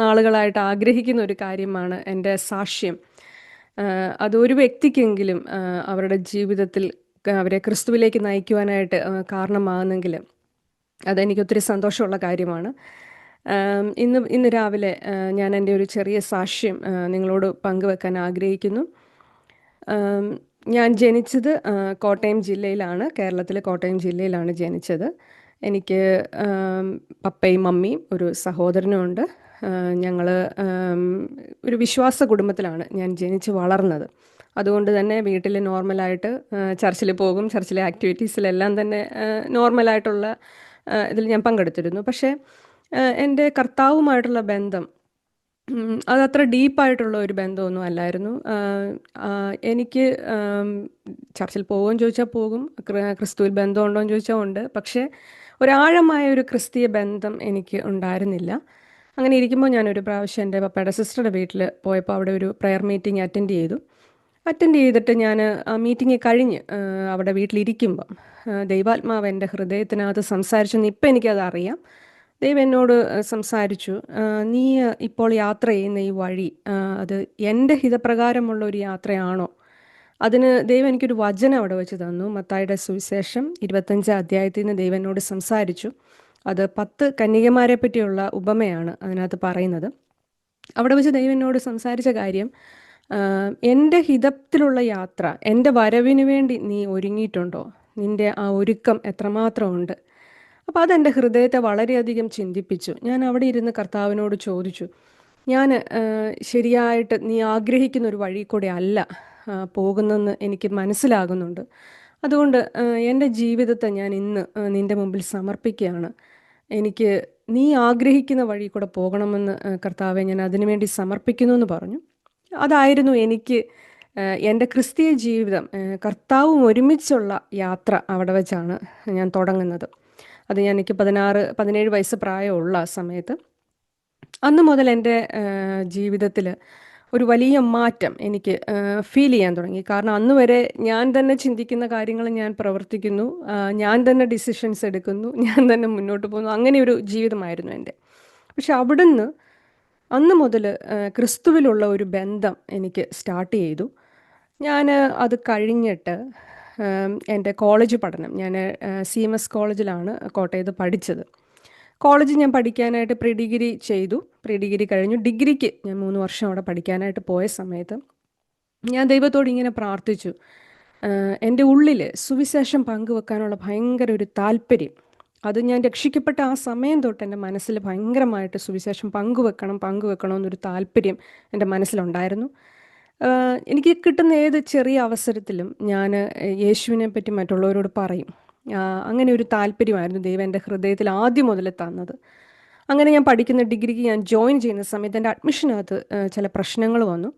നാളുകളായിട്ട് ആഗ്രഹിക്കുന്ന ഒരു കാര്യമാണ് എൻ്റെ സാക്ഷ്യം. അതൊരു വ്യക്തിക്കെങ്കിലും അവരുടെ ജീവിതത്തിൽ അവരെ ക്രിസ്തുവിലേക്ക് നയിക്കുവാനായിട്ട് കാരണമാകുന്നെങ്കിൽ അതെനിക്ക് ഒത്തിരി സന്തോഷമുള്ള കാര്യമാണ്. ഇന്ന് രാവിലെ ഞാൻ എൻ്റെ ഒരു ചെറിയ സാക്ഷ്യം നിങ്ങളോട് പങ്കുവെക്കാൻ ആഗ്രഹിക്കുന്നു. ആം, ഞാൻ ജനിച്ചത് കോട്ടയം ജില്ലയിലാണ്. കേരളത്തിലെ കോട്ടയം ജില്ലയിലാണ് ജനിച്ചത്. എനിക്ക് പപ്പയും മമ്മിയും ഒരു സഹോദരനും ഉണ്ട്. ഞങ്ങൾ ഒരു വിശ്വാസ കുടുംബത്തിലാണ് ഞാൻ ജനിച്ച് വളർന്നത്. അതുകൊണ്ട് തന്നെ വീട്ടിൽ നോർമലായിട്ട് ചർച്ചിൽ പോകും. ചർച്ചിലെ ആക്ടിവിറ്റീസിലെല്ലാം തന്നെ നോർമലായിട്ടുള്ള ഇതിൽ ഞാൻ പങ്കെടുത്തിരുന്നു. പക്ഷേ എൻ്റെ കർത്താവുമായിട്ടുള്ള ബന്ധം അതത്ര ഡീപ്പായിട്ടുള്ള ഒരു ബന്ധമൊന്നും അല്ലായിരുന്നു. എനിക്ക് ചർച്ചിൽ പോകുമെന്ന് ചോദിച്ചാൽ പോകും, ക്രിസ്തുവിൽ ബന്ധമുണ്ടോ എന്ന് ചോദിച്ചാൽ ഉണ്ട്. പക്ഷേ ഒരാഴമായ ഒരു ക്രിസ്തീയ ബന്ധം എനിക്ക് ഉണ്ടായിരുന്നില്ല. അങ്ങനെ ഇരിക്കുമ്പോൾ ഞാനൊരു പ്രാവശ്യം എൻ്റെ പപ്പയുടെ സിസ്റ്ററുടെ വീട്ടിൽ പോയപ്പോൾ അവിടെ ഒരു പ്രെയർ മീറ്റിംഗ് അറ്റൻഡ് ചെയ്തിട്ട് ഞാൻ ആ മീറ്റിംഗ് കഴിഞ്ഞ് അവിടെ വീട്ടിലിരിക്കുമ്പം ദൈവാത്മാവ് എൻ്റെ ഹൃദയത്തിനകത്ത് സംസാരിച്ചെന്ന് ഇപ്പം എനിക്കത് അറിയാം. ദൈവം എന്നോട് സംസാരിച്ചു. നീ ഇപ്പോൾ യാത്ര ചെയ്യുന്ന ഈ വഴി അത് എൻ്റെ ഹിതപ്രകാരമുള്ള ഒരു യാത്രയാണോ? അതിന് ദൈവം എനിക്കൊരു വചനം അവിടെ വെച്ച് തന്നു. മത്തായിയുടെ സുവിശേഷം 25 അധ്യായത്തിൽ നിന്ന് ദൈവം എന്നോട് സംസാരിച്ചു. അത് 10 കന്യകമാരെ പറ്റിയുള്ള ഉപമയാണ് അതിനകത്ത് പറയുന്നത്. അവിടെ വെച്ച് ദൈവം എന്നോട് സംസാരിച്ച കാര്യം, എൻ്റെ ഹിതത്തിലുള്ള യാത്ര, എൻ്റെ വരവിന് വേണ്ടി നീ ഒരുങ്ങിയിട്ടുണ്ടോ? നിൻ്റെ ആ ഒരുക്കം എത്രമാത്രം ഉണ്ട്? അപ്പോൾ അതെൻ്റെ ഹൃദയത്തെ വളരെയധികം ചിന്തിപ്പിച്ചു. ഞാൻ അവിടെ ഇരുന്ന് കർത്താവിനോട് ചോദിച്ചു, ഞാൻ ശരിയായിട്ട് നീ ആഗ്രഹിക്കുന്ന ഒരു വഴി കൂടെ അല്ല പോകുന്നെന്ന് എനിക്ക് മനസ്സിലാകുന്നുണ്ട്. അതുകൊണ്ട് എൻ്റെ ജീവിതത്തെ ഞാൻ ഇന്ന് നിൻ്റെ മുമ്പിൽ സമർപ്പിക്കുകയാണ്. എനിക്ക് നീ ആഗ്രഹിക്കുന്ന വഴി കൂടെ പോകണമെന്ന് കർത്താവെ ഞാൻ അതിനുവേണ്ടി സമർപ്പിക്കുന്നു എന്ന് പറഞ്ഞു. അതായിരുന്നു എനിക്ക് എൻ്റെ ക്രിസ്തീയ ജീവിതം, കർത്താവും ഒരുമിച്ചുള്ള യാത്ര അവിടെ വെച്ചാണ് ഞാൻ തുടങ്ങുന്നത്. അത് എനിക്ക് 17 വയസ്സ് പ്രായമുള്ള ആ സമയത്ത്. അന്ന് മുതൽ എൻ്റെ ജീവിതത്തിൽ ഒരു വലിയ മാറ്റം എനിക്ക് ഫീൽ ചെയ്യാൻ തുടങ്ങി. കാരണം അന്ന് വരെ ഞാൻ തന്നെ ചിന്തിക്കുന്ന കാര്യങ്ങൾ ഞാൻ പ്രവർത്തിക്കുന്നു, ഞാൻ തന്നെ ഡിസിഷൻസ് എടുക്കുന്നു, ഞാൻ തന്നെ മുന്നോട്ട് പോകുന്നു. അങ്ങനെ ഒരു ജീവിതമായിരുന്നു എൻ്റെ. പക്ഷെ അവിടുന്ന് അന്ന് മുതൽ ക്രിസ്തുവിലുള്ള ഒരു ബന്ധം എനിക്ക് സ്റ്റാർട്ട് ചെയ്തു. ഞാൻ അത് കഴിഞ്ഞിട്ട് എൻ്റെ കോളേജ് പഠനം, ഞാൻ CMS കോളേജിലാണ് കോട്ടയത്ത് പഠിച്ചത്. കോളേജ് ഞാൻ പഠിക്കാനായിട്ട് പ്രീ ഡിഗ്രി ചെയ്തു. പ്രീ ഡിഗ്രി കഴിഞ്ഞു. ഡിഗ്രിക്ക് ഞാൻ 3 വർഷം അവിടെ പഠിക്കാനായിട്ട് പോയ സമയത്ത് ഞാൻ ദൈവത്തോട് ഇങ്ങനെ പ്രാർത്ഥിച്ചു. എൻ്റെ ഉള്ളിൽ സുവിശേഷം പങ്കുവെക്കാനുള്ള ഭയങ്കര ഒരു താല്പര്യം, അത് ഞാൻ രക്ഷിക്കപ്പെട്ട ആ സമയം തൊട്ട് എൻ്റെ മനസ്സിൽ ഭയങ്കരമായിട്ട് സുവിശേഷം പങ്കുവെക്കണമെന്നൊരു താല്പര്യം എൻ്റെ മനസ്സിലുണ്ടായിരുന്നു. എനിക്ക് കിട്ടുന്ന ഏത് ചെറിയ അവസരത്തിലും ഞാൻ യേശുവിനെ പറ്റി മറ്റുള്ളവരോട് പറയും. അങ്ങനെ ഒരു താല്പര്യമായിരുന്നു ദൈവം എൻ്റെ ഹൃദയത്തിൽ ആദ്യം മുതൽ തന്നത്. അങ്ങനെ ഞാൻ പഠിക്കുന്ന ഡിഗ്രിക്ക് ഞാൻ ജോയിൻ ചെയ്യുന്ന സമയത്ത് എൻ്റെ അഡ്മിഷനകത്ത് ചില പ്രശ്നങ്ങൾ വന്നു.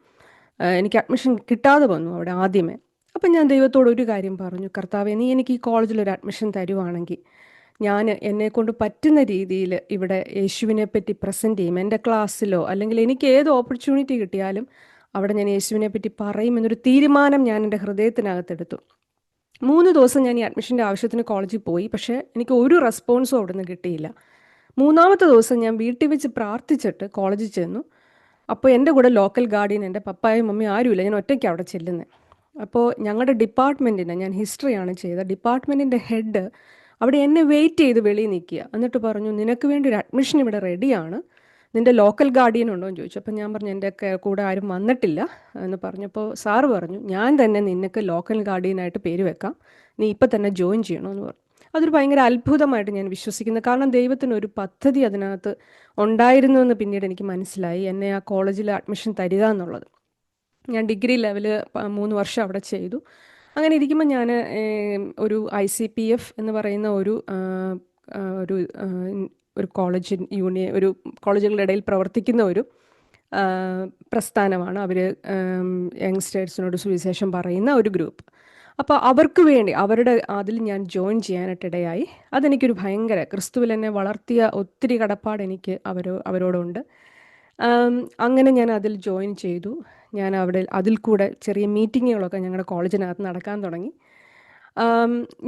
എനിക്ക് അഡ്മിഷൻ കിട്ടാതെ വന്നു അവിടെ ആദ്യമേ. അപ്പം ഞാൻ ദൈവത്തോട് ഒരു കാര്യം പറഞ്ഞു, കർത്താവേ, നീ എനിക്ക് ഈ കോളേജിലൊരു അഡ്മിഷൻ തരുവാണെങ്കിൽ ഞാൻ എന്നെക്കൊണ്ട് പറ്റുന്ന രീതിയിൽ ഇവിടെ യേശുവിനെ പറ്റി പ്രസൻറ്റ് ചെയ്യും. എൻ്റെ ക്ലാസ്സിലോ അല്ലെങ്കിൽ എനിക്ക് ഏത് ഓപ്പർച്യൂണിറ്റി കിട്ടിയാലും അവിടെ ഞാൻ യേശുവിനെ പറ്റി പറയുമെന്നൊരു തീരുമാനം ഞാൻ എൻ്റെ ഹൃദയത്തിനകത്തെടുത്തു. 3 ദിവസം ഞാൻ ഈ അഡ്മിഷൻ്റെ ആവശ്യത്തിന് കോളേജിൽ പോയി. പക്ഷേ എനിക്ക് ഒരു റെസ്പോൺസും അവിടെ നിന്ന് കിട്ടിയില്ല. 3-ാമത്തെ ദിവസം ഞാൻ വീട്ടിൽ വെച്ച് പ്രാർത്ഥിച്ചിട്ട് കോളേജിൽ ചെന്നു. അപ്പോൾ എൻ്റെ കൂടെ ലോക്കൽ ഗാർഡിയൻ, എൻ്റെ പപ്പായും മമ്മിയും ആരുമില്ല, ഞാൻ ഒറ്റയ്ക്ക് അവിടെ ചെല്ലുന്നത്. അപ്പോൾ ഞങ്ങളുടെ ഡിപ്പാർട്ട്മെൻറ്റിന്, ഞാൻ ഹിസ്റ്ററിയാണ് ചെയ്തത്, ഡിപ്പാർട്ട്മെൻറ്റിൻ്റെ ഹെഡ് അവിടെ എന്നെ വെയിറ്റ് ചെയ്ത് വെളിയിൽ നിൽക്കുക. എന്നിട്ട് പറഞ്ഞു, നിനക്ക് വേണ്ടി ഒരു അഡ്മിഷൻ ഇവിടെ റെഡിയാണ്, നിൻ്റെ ലോക്കൽ ഗാർഡിയൻ ഉണ്ടോ എന്ന് ചോദിച്ചു. അപ്പം ഞാൻ പറഞ്ഞു, എൻ്റെ കൂടെ ആരും വന്നിട്ടില്ല എന്ന് പറഞ്ഞപ്പോൾ സാറ് പറഞ്ഞു, ഞാൻ തന്നെ നിനക്ക് ലോക്കൽ ഗാർഡിയനായിട്ട് പേര് വെക്കാം, നീ ഇപ്പം തന്നെ ജോയിൻ ചെയ്യണമെന്ന് പറഞ്ഞു. അതൊരു ഭയങ്കര അത്ഭുതമായിട്ട് ഞാൻ വിശ്വസിക്കുന്നു. കാരണം ദൈവത്തിനൊരു പദ്ധതി അതിനകത്ത് ഉണ്ടായിരുന്നു എന്ന് പിന്നീട് എനിക്ക് മനസ്സിലായി, എന്നെ ആ കോളേജിൽ അഡ്മിഷൻ തരിക എന്നുള്ളത്. ഞാൻ ഡിഗ്രി ലെവൽ 3 വർഷം അവിടെ ചെയ്തു. അങ്ങനെ ഇരിക്കുമ്പോൾ ഞാൻ ഒരു ICPF എന്ന് പറയുന്ന ഒരു ഒരു കോളേജ് യൂണിയൻ, ഒരു കോളേജുകളുടെ ഇടയിൽ പ്രവർത്തിക്കുന്ന ഒരു പ്രസ്ഥാനമാണ്. അവർ യങ്സ്റ്റേഴ്സിനോട് സുവിശേഷം പറയുന്ന ഒരു ഗ്രൂപ്പ്. അപ്പോൾ അവർക്ക് വേണ്ടി അതിൽ ഞാൻ ജോയിൻ ചെയ്യാനായിട്ടിടയായി. അതെനിക്കൊരു ഭയങ്കര, ക്രിസ്തുവിൽ എന്നെ വളർത്തിയ ഒത്തിരി കടപ്പാട് എനിക്ക് അവരോടുണ്ട്. അങ്ങനെ ഞാൻ അതിൽ ജോയിൻ ചെയ്തു. ഞാൻ അതിൽ കൂടെ ചെറിയ മീറ്റിങ്ങുകളൊക്കെ ഞങ്ങളുടെ കോളേജിനകത്ത് നടക്കാൻ തുടങ്ങി.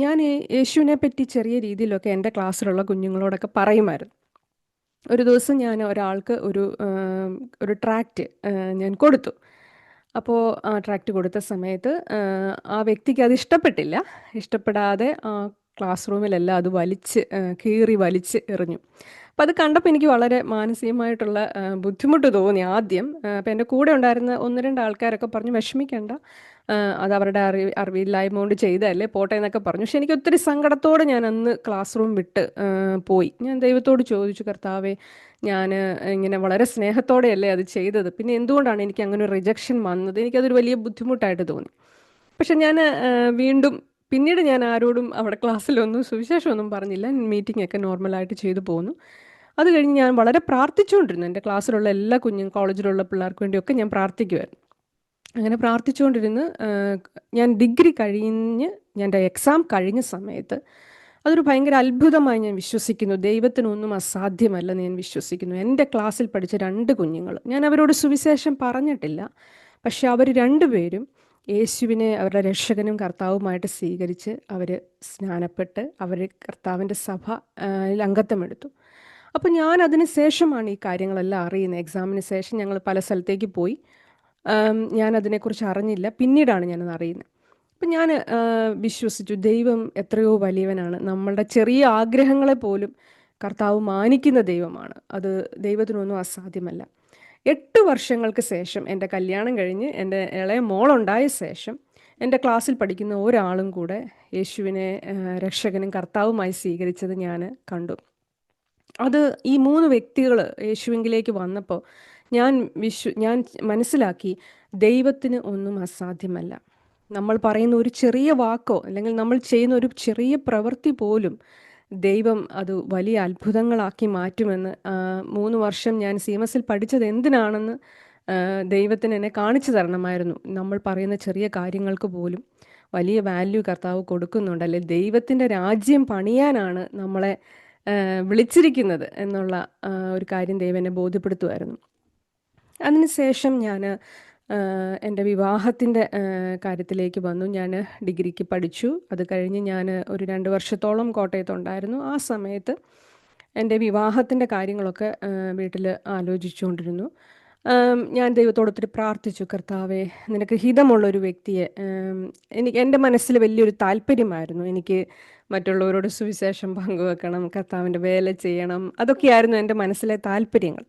ഞാൻ യേശുവിനെ പറ്റി ചെറിയ രീതിയിലൊക്കെ എൻ്റെ ക്ലാസ്സിലുള്ള കുഞ്ഞുങ്ങളോടൊക്കെ പറയുമായിരുന്നു. ഒരു ദിവസം ഞാൻ ഒരാൾക്ക് ഒരു ട്രാക്റ്റ് ഞാൻ കൊടുത്തു. അപ്പോൾ ആ ട്രാക്റ്റ് കൊടുത്ത സമയത്ത് ആ വ്യക്തിക്ക് അത് ഇഷ്ടപ്പെട്ടില്ല. ഇഷ്ടപ്പെടാതെ ആ ക്ലാസ് റൂമിലെല്ലാം അത് കീറി വലിച്ച് എറിഞ്ഞു. അപ്പം അത് കണ്ടപ്പോൾ എനിക്ക് വളരെ മാനസികമായിട്ടുള്ള ബുദ്ധിമുട്ട് തോന്നി ആദ്യം. അപ്പം എൻ്റെ കൂടെ ഉണ്ടായിരുന്ന 1, 2 ആൾക്കാരൊക്കെ പറഞ്ഞു, വിഷമിക്കണ്ട, അത് അവരുടെ അറിവില്ലായ്മ കൊണ്ട് ചെയ്തതല്ലേ, പോട്ടെ എന്നൊക്കെ പറഞ്ഞു. പക്ഷെ എനിക്ക് ഒത്തിരി സങ്കടത്തോടെ ഞാൻ അന്ന് ക്ലാസ് റൂം വിട്ട് പോയി. ഞാൻ ദൈവത്തോട് ചോദിച്ചു, കർത്താവേ, ഞാൻ ഇങ്ങനെ വളരെ സ്നേഹത്തോടെയല്ലേ അത് ചെയ്തത്, പിന്നെ എന്തുകൊണ്ടാണ് എനിക്ക് അങ്ങനെ ഒരു റിജക്ഷൻ വന്നത്? എനിക്കതൊരു വലിയ ബുദ്ധിമുട്ടായിട്ട് തോന്നി. പക്ഷെ ഞാൻ വീണ്ടും പിന്നീട് ഞാൻ ആരോടും അവിടെ ക്ലാസ്സിലൊന്നും സുവിശേഷമൊന്നും പറഞ്ഞില്ല. മീറ്റിംഗ് ഒക്കെ നോർമലായിട്ട് ചെയ്തു പോന്നു. അത് കഴിഞ്ഞ് ഞാൻ വളരെ പ്രാർത്ഥിച്ചുകൊണ്ടിരുന്നു. എൻ്റെ ക്ലാസ്സിലുള്ള എല്ലാ കോളേജിലുള്ള പിള്ളേർക്ക് വേണ്ടിയൊക്കെ ഞാൻ പ്രാർത്ഥിക്കുമായിരുന്നു. അങ്ങനെ പ്രാർത്ഥിച്ചുകൊണ്ടിരുന്ന് ഞാൻ ഡിഗ്രി കഴിഞ്ഞ് എൻ്റെ എക്സാം കഴിഞ്ഞ സമയത്ത് അതൊരു ഭയങ്കര അത്ഭുതമായി ഞാൻ വിശ്വസിക്കുന്നു. ദൈവത്തിനൊന്നും അസാധ്യമല്ലെന്ന് ഞാൻ വിശ്വസിക്കുന്നു. എൻ്റെ ക്ലാസ്സിൽ പഠിച്ച 2 കുഞ്ഞുങ്ങൾ, ഞാൻ അവരോട് സുവിശേഷം പറഞ്ഞിട്ടില്ല, പക്ഷെ അവർ രണ്ടുപേരും യേശുവിനെ അവരുടെ രക്ഷകനും കർത്താവുമായിട്ട് സ്വീകരിച്ച് അവർ സ്നാനപ്പെട്ട് അവർ കർത്താവിൻ്റെ സഭയിൽ അംഗത്വമെടുത്തു. അപ്പോൾ ഞാൻ അതിന് ശേഷമാണ് ഈ കാര്യങ്ങളെല്ലാം അറിയുന്നത്. എക്സാമിന് ശേഷം ഞങ്ങൾ പല സ്ഥലത്തേക്ക് പോയി. ഞാൻ അതിനെക്കുറിച്ച് അറിഞ്ഞില്ല. പിന്നീടാണ് ഞാനത് അറിയുന്നത്. അപ്പം ഞാൻ വിശ്വസിച്ചു, ദൈവം എത്രയോ വലിയവനാണ്. നമ്മളുടെ ചെറിയ ആഗ്രഹങ്ങളെ പോലും കർത്താവ് മാനിക്കുന്ന ദൈവമാണ്. അത് ദൈവത്തിനൊന്നും അസാധ്യമല്ല. 8 വർഷങ്ങൾക്ക് ശേഷം എൻ്റെ കല്യാണം കഴിഞ്ഞ് എൻ്റെ ഇളയ മോളുണ്ടായ ശേഷം എൻ്റെ ക്ലാസ്സിൽ പഠിക്കുന്ന ഒരാളും കൂടെ യേശുവിനെ രക്ഷകനും കർത്താവുമായി സ്വീകരിച്ചത് ഞാൻ കണ്ടു. അത് ഈ 3 വ്യക്തികൾ യേശുവിങ്കിലേക്ക് വന്നപ്പോൾ ഞാൻ മനസ്സിലാക്കി, ദൈവത്തിന് ഒന്നും അസാധ്യമല്ല. നമ്മൾ പറയുന്ന ഒരു ചെറിയ വാക്കോ അല്ലെങ്കിൽ നമ്മൾ ചെയ്യുന്ന ഒരു ചെറിയ പ്രവൃത്തി പോലും ദൈവം അത് വലിയ അത്ഭുതങ്ങളാക്കി മാറ്റുമെന്ന് 3 വർഷം ഞാൻ CMSൽ പഠിച്ചത് എന്തിനാണെന്ന് ദൈവത്തിന് എന്നെ കാണിച്ചു തരണമായിരുന്നു. നമ്മൾ പറയുന്ന ചെറിയ കാര്യങ്ങൾക്ക് പോലും വലിയ വാല്യൂ കർത്താവ് കൊടുക്കുന്നുണ്ട്, അല്ലെ ദൈവത്തിൻ്റെ രാജ്യം പണിയാനാണ് നമ്മളെ വിളിച്ചിരിക്കുന്നത് എന്നുള്ള ഒരു കാര്യം ദൈവം എന്നെ ബോധ്യപ്പെടുത്തുമായിരുന്നു. അതിനുശേഷം ഞാൻ എൻ്റെ വിവാഹത്തിൻ്റെ കാര്യത്തിലേക്ക് വന്നു. ഞാൻ ഡിഗ്രിക്ക് പഠിച്ചു. അത് കഴിഞ്ഞ് ഞാൻ ഒരു 2 വർഷത്തോളം കോട്ടയത്തുണ്ടായിരുന്നു. ആ സമയത്ത് എൻ്റെ വിവാഹത്തിൻ്റെ കാര്യങ്ങളൊക്കെ വീട്ടിൽ ആലോചിച്ചുകൊണ്ടിരുന്നു. ഞാൻ ദൈവത്തോട് ഒത്തിരി പ്രാർത്ഥിച്ചു, കർത്താവേ, നിനക്ക് ഹിതമുള്ളൊരു വ്യക്തിയെ, എൻ്റെ മനസ്സിൽ വലിയൊരു താല്പര്യമായിരുന്നു. എനിക്ക് മറ്റുള്ളവരോട് സുവിശേഷം പങ്കുവെക്കണം, കർത്താവിൻ്റെ വേല ചെയ്യണം, അതൊക്കെയായിരുന്നു എൻ്റെ മനസ്സിലെ താല്പര്യങ്ങൾ.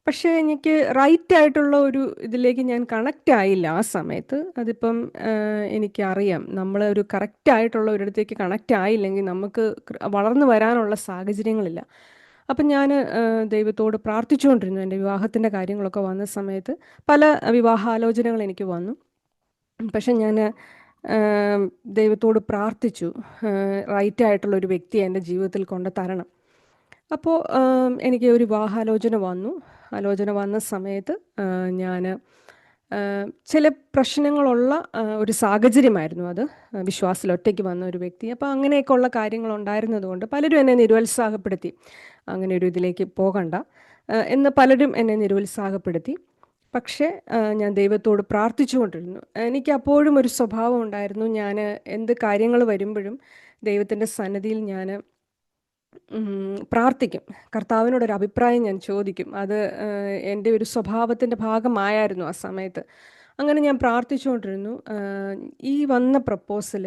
പക്ഷേ എനിക്ക് റൈറ്റ് ആയിട്ടുള്ള ഒരു ഇതിലേക്ക് ഞാൻ കണക്റ്റ് ആയില്ല ആ സമയത്ത്. അതിപ്പം എനിക്കറിയാം, നമ്മൾ ഒരു കറക്റ്റ് ആയിട്ടുള്ള ഒരിടത്തേക്ക് കണക്റ്റ് ആയില്ലെങ്കിൽ നമുക്ക് വളർന്നു വരാനുള്ള സാഹചര്യങ്ങളില്ല. അപ്പം ഞാൻ ദൈവത്തോട് പ്രാർത്ഥിച്ചുകൊണ്ടിരുന്നു. എൻ്റെ വിവാഹത്തിൻ്റെ കാര്യങ്ങളൊക്കെ വന്ന സമയത്ത് പല വിവാഹാലോചനകൾ എനിക്ക് വന്നു. പക്ഷെ ഞാൻ ദൈവത്തോട് പ്രാർത്ഥിച്ചു, റൈറ്റ് ആയിട്ടുള്ള ഒരു വ്യക്തിയെ എൻ്റെ ജീവിതത്തിൽ കൊണ്ട് തരണം. അപ്പോൾ എനിക്ക് ഒരു വിവാഹാലോചന വന്നു. ആലോചന വന്ന സമയത്ത് ഞാൻ ചില പ്രശ്നങ്ങളുള്ള ഒരു സാഹചര്യമായിരുന്നു അത്. വിശ്വാസത്തിൽ ഒറ്റയ്ക്ക് വന്ന ഒരു വ്യക്തി. അപ്പോൾ അങ്ങനെയൊക്കെയുള്ള കാര്യങ്ങളുണ്ടായിരുന്നതുകൊണ്ട് പലരും എന്നെ നിരുത്സാഹപ്പെടുത്തി, അങ്ങനെ ഒരു ഇതിലേക്ക് പോകണ്ട എന്ന് പലരും എന്നെ നിരുത്സാഹപ്പെടുത്തി. പക്ഷേ ഞാൻ ദൈവത്തോട് പ്രാർത്ഥിച്ചുകൊണ്ടിരുന്നു. എനിക്ക് അപ്പോഴും ഒരു സ്വഭാവം ഉണ്ടായിരുന്നു. ഞാൻ എന്ത് കാര്യങ്ങൾ വരുമ്പോഴും ദൈവത്തിൻ്റെ സന്നിധിയിൽ ഞാൻ പ്രാർത്ഥിക്കും. കർത്താവിനോടൊരു അഭിപ്രായം ഞാൻ ചോദിക്കും. അത് എൻ്റെ ഒരു സ്വഭാവത്തിൻ്റെ ഭാഗമായിരുന്നു ആ സമയത്ത്. അങ്ങനെ ഞാൻ പ്രാർത്ഥിച്ചുകൊണ്ടിരുന്നു. ഈ വന്ന പ്രപ്പോസൽ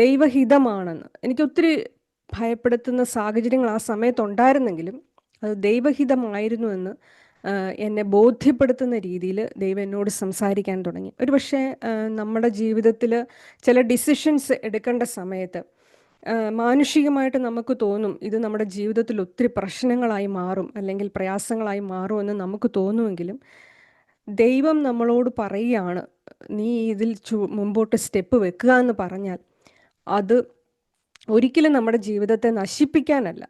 ദൈവഹിതമാണെന്ന് എനിക്കൊത്തിരി ഭയപ്പെടുത്തുന്ന സാഹചര്യങ്ങൾ ആ സമയത്തുണ്ടായിരുന്നെങ്കിലും അത് ദൈവഹിതമായിരുന്നു എന്ന് എന്നെ ബോധ്യപ്പെടുത്തുന്ന രീതിയിൽ ദൈവം എന്നോട് സംസാരിക്കാൻ തുടങ്ങി. ഒരു പക്ഷേ നമ്മുടെ ജീവിതത്തിൽ ചില ഡിസിഷൻസ് എടുക്കേണ്ട സമയത്ത് മാനുഷികമായിട്ട് നമുക്ക് തോന്നും ഇത് നമ്മുടെ ജീവിതത്തിൽ ഒത്തിരി പ്രശ്നങ്ങളായി മാറും അല്ലെങ്കിൽ പ്രയാസങ്ങളായി മാറുമെന്ന് നമുക്ക് തോന്നുമെങ്കിലും ദൈവം നമ്മളോട് പറയുകയാണ്, നീ ഇതിൽ മുമ്പോട്ട് സ്റ്റെപ്പ് വെക്കുക എന്ന് പറഞ്ഞാൽ അത് ഒരിക്കലും നമ്മുടെ ജീവിതത്തെ നശിപ്പിക്കാനല്ല.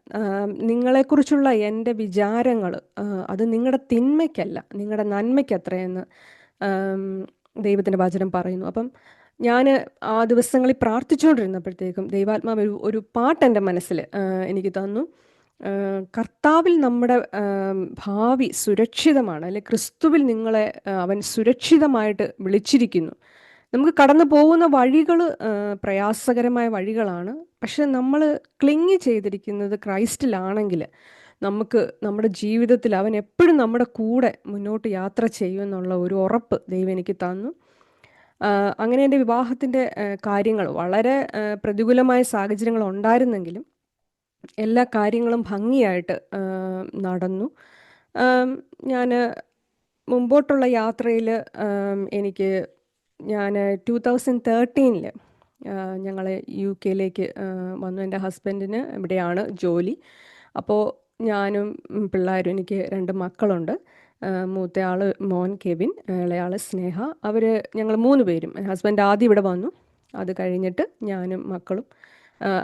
നിങ്ങളെക്കുറിച്ചുള്ള എൻ്റെ വിചാരങ്ങൾ അത് നിങ്ങളുടെ തിന്മയ്ക്കല്ല, നിങ്ങളുടെ നന്മയ്ക്കത്രയെന്ന് ദൈവത്തിൻ്റെ വചനം പറയുന്നു. അപ്പം ഞാൻ ആ ദിവസങ്ങളിൽ പ്രാർത്ഥിച്ചുകൊണ്ടിരുന്നപ്പോഴത്തേക്കും ദൈവാത്മാവ് ഒരു പാട്ട് എൻ്റെ മനസ്സിൽ എനിക്ക് തന്നു. കർത്താവിൽ നമ്മുടെ ഭാവി സുരക്ഷിതമാണ്, അല്ലെ ക്രിസ്തുവിൽ നിങ്ങളെ അവൻ സുരക്ഷിതമായിട്ട് വിളിച്ചിരിക്കുന്നു. നമുക്ക് കടന്നു പോകുന്ന വഴികൾ പ്രയാസകരമായ വഴികളാണ്. പക്ഷെ നമ്മൾ ക്ലിങ്ങി ചെയ്തിരിക്കുന്നത് ക്രൈസ്റ്റിലാണെങ്കിൽ നമുക്ക് നമ്മുടെ ജീവിതത്തിൽ അവൻ എപ്പോഴും നമ്മുടെ കൂടെ മുന്നോട്ട് യാത്ര ചെയ്യുമെന്നുള്ള ഒരു ഉറപ്പ് ദൈവം എനിക്ക് തന്നു. അങ്ങനെ എൻ്റെ വിവാഹത്തിൻ്റെ കാര്യങ്ങൾ വളരെ പ്രതികൂലമായ സാഹചര്യങ്ങൾ ഉണ്ടായിരുന്നെങ്കിലും എല്ലാ കാര്യങ്ങളും ഭംഗിയായിട്ട് നടന്നു. ഞാൻ മുമ്പോട്ടുള്ള യാത്രയിൽ എനിക്ക് ഞാൻ 2013 ഞങ്ങൾ UK വന്നു. എൻ്റെ ഹസ്ബൻഡിന് ഇവിടെയാണ് ജോലി. അപ്പോൾ ഞാനും പിള്ളേരും, എനിക്ക് 2 മക്കളുണ്ട്. മൂത്തയാൾ മോൻ കെവിൻ, ഇളയാൾ സ്നേഹ. ഞങ്ങൾ 3 പേരും, ഹസ്ബൻഡ് ആദ്യം ഇവിടെ വന്നു, അത് കഴിഞ്ഞിട്ട് ഞാനും മക്കളും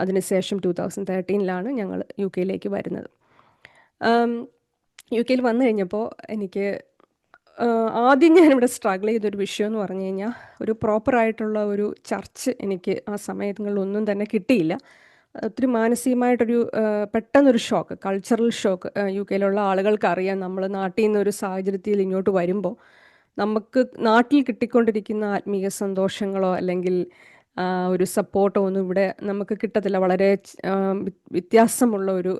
അതിനുശേഷം 2013 ഞങ്ങൾ UK വരുന്നത്. UK വന്നു കഴിഞ്ഞപ്പോൾ എനിക്ക് ആദ്യം ഞാനിവിടെ സ്ട്രഗിൾ ചെയ്തൊരു വിഷയം എന്ന് പറഞ്ഞു കഴിഞ്ഞാൽ, ഒരു പ്രോപ്പറായിട്ടുള്ള ഒരു ചർച്ച് എനിക്ക് ആ സമയങ്ങളിലൊന്നും തന്നെ കിട്ടിയില്ല. ഒത്തിരി മാനസികമായിട്ടൊരു പെട്ടെന്നൊരു ഷോക്ക്, കൾച്ചറൽ ഷോക്ക്. UK ആളുകൾക്ക് അറിയാം, നമ്മൾ നാട്ടിൽ നിന്ന് ഒരു സാഹചര്യത്തിൽ ഇങ്ങോട്ട് വരുമ്പോൾ നമുക്ക് നാട്ടിൽ കിട്ടിക്കൊണ്ടിരിക്കുന്ന ആത്മീയ സന്തോഷങ്ങളോ അല്ലെങ്കിൽ ഒരു സപ്പോർട്ടോ ഒന്നും ഇവിടെ നമുക്ക് കിട്ടത്തില്ല. വളരെ വ്യത്യാസമുള്ള ഒരു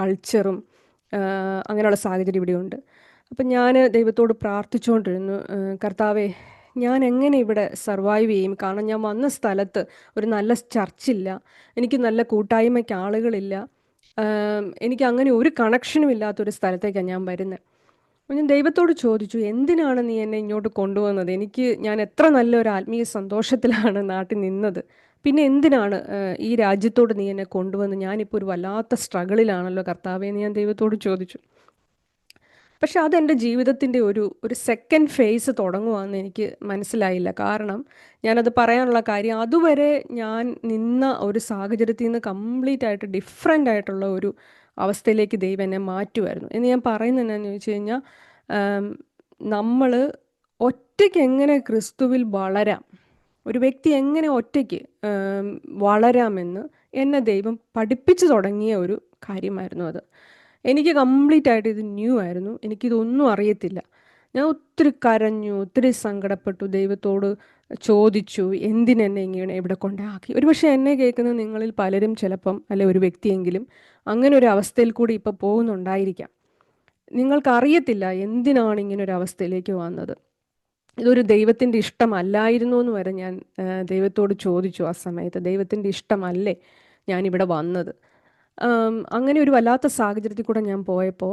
കൾച്ചറും അങ്ങനെയുള്ള സാഹചര്യം ഇവിടെയുണ്ട്. അപ്പം ഞാൻ ദൈവത്തോട് പ്രാർത്ഥിച്ചുകൊണ്ടിരുന്നു, കർത്താവേ, ഞാൻ എങ്ങനെ ഇവിടെ സർവൈവ് ചെയ്യും? കാരണം ഞാൻ വന്ന സ്ഥലത്ത് ഒരു നല്ല ചർച്ചില്ല, എനിക്ക് നല്ല കൂട്ടായ്മയ്ക്ക് ആളുകളില്ല, എനിക്ക് അങ്ങനെ ഒരു കണക്ഷനും ഇല്ലാത്തൊരു സ്ഥലത്തേക്കാണ് ഞാൻ വരുന്നത്. അപ്പോൾ ഞാൻ ദൈവത്തോട് ചോദിച്ചു, എന്തിനാണ് നീ എന്നെ ഇങ്ങോട്ട് കൊണ്ടുവന്നത്? ഞാൻ എത്ര നല്ലൊരു ആത്മീയ സന്തോഷത്തിലാണ് നാട്ടിൽ നിന്നത്, പിന്നെ എന്തിനാണ് ഈ രാജ്യത്തോട് നീ എന്നെ കൊണ്ടുവന്ന്? ഞാനിപ്പോൾ ഒരു വല്ലാത്ത സ്ട്രഗിളിലാണല്ലോ കർത്താവേ എന്ന് ഞാൻ ദൈവത്തോട് ചോദിച്ചു. പക്ഷെ അതെൻ്റെ ജീവിതത്തിൻ്റെ ഒരു സെക്കൻഡ് ഫേസ് തുടങ്ങുവാന്ന് എനിക്ക് മനസ്സിലായില്ല. കാരണം ഞാനത് പറയാനുള്ള കാര്യം, അതുവരെ ഞാൻ നിന്ന ഒരു സാഹചര്യത്തിൽ നിന്ന് കംപ്ലീറ്റ് ആയിട്ട് ഡിഫറെൻ്റ് ആയിട്ടുള്ള ഒരു അവസ്ഥയിലേക്ക് ദൈവം എന്നെ മാറ്റുമായിരുന്നു. എന്ന് ഞാൻ പറയുന്നത് എന്നാന്ന് ചോദിച്ചു കഴിഞ്ഞാൽ, നമ്മൾ ഒറ്റയ്ക്ക് എങ്ങനെ ക്രിസ്തുവിൽ വളരാം, ഒരു വ്യക്തി എങ്ങനെ ഒറ്റയ്ക്ക് വളരാമെന്ന് എന്നെ ദൈവം പഠിപ്പിച്ചു തുടങ്ങിയ ഒരു കാര്യമായിരുന്നു അത്. എനിക്ക് കംപ്ലീറ്റ് ആയിട്ട് ഇത് ന്യൂ ആയിരുന്നു. എനിക്കിതൊന്നും അറിയത്തില്ല. ഞാൻ ഒത്തിരി കരഞ്ഞു, ഒത്തിരി സങ്കടപ്പെട്ടു, ദൈവത്തോട് ചോദിച്ചു, എന്തിനെന്നെ ഇങ്ങനെ ഇവിടെ കൊണ്ടാക്കി. ഒരുപക്ഷെ എന്നെ കേൾക്കുന്ന നിങ്ങളിൽ പലരും ചിലപ്പം, അല്ലെ ഒരു വ്യക്തിയെങ്കിലും അങ്ങനെ ഒരു അവസ്ഥയിൽ കൂടി ഇപ്പോൾ പോകുന്നുണ്ടായിരിക്കാം. നിങ്ങൾക്കറിയത്തില്ല എന്തിനാണ് ഇങ്ങനെ ഒരു അവസ്ഥയിലേക്ക് വന്നത്. ഇതൊരു ദൈവത്തിൻ്റെ ഇഷ്ടമല്ലായിരുന്നു എന്ന് വരെ ഞാൻ ദൈവത്തോട് ചോദിച്ചു. ആ സമയത്ത് ദൈവത്തിൻ്റെ ഇഷ്ടമല്ലേ ഞാനിവിടെ വന്നത്? അങ്ങനെ ഒരു വല്ലാത്ത സാഹചര്യത്തിൽ കൂടെ ഞാൻ പോയപ്പോൾ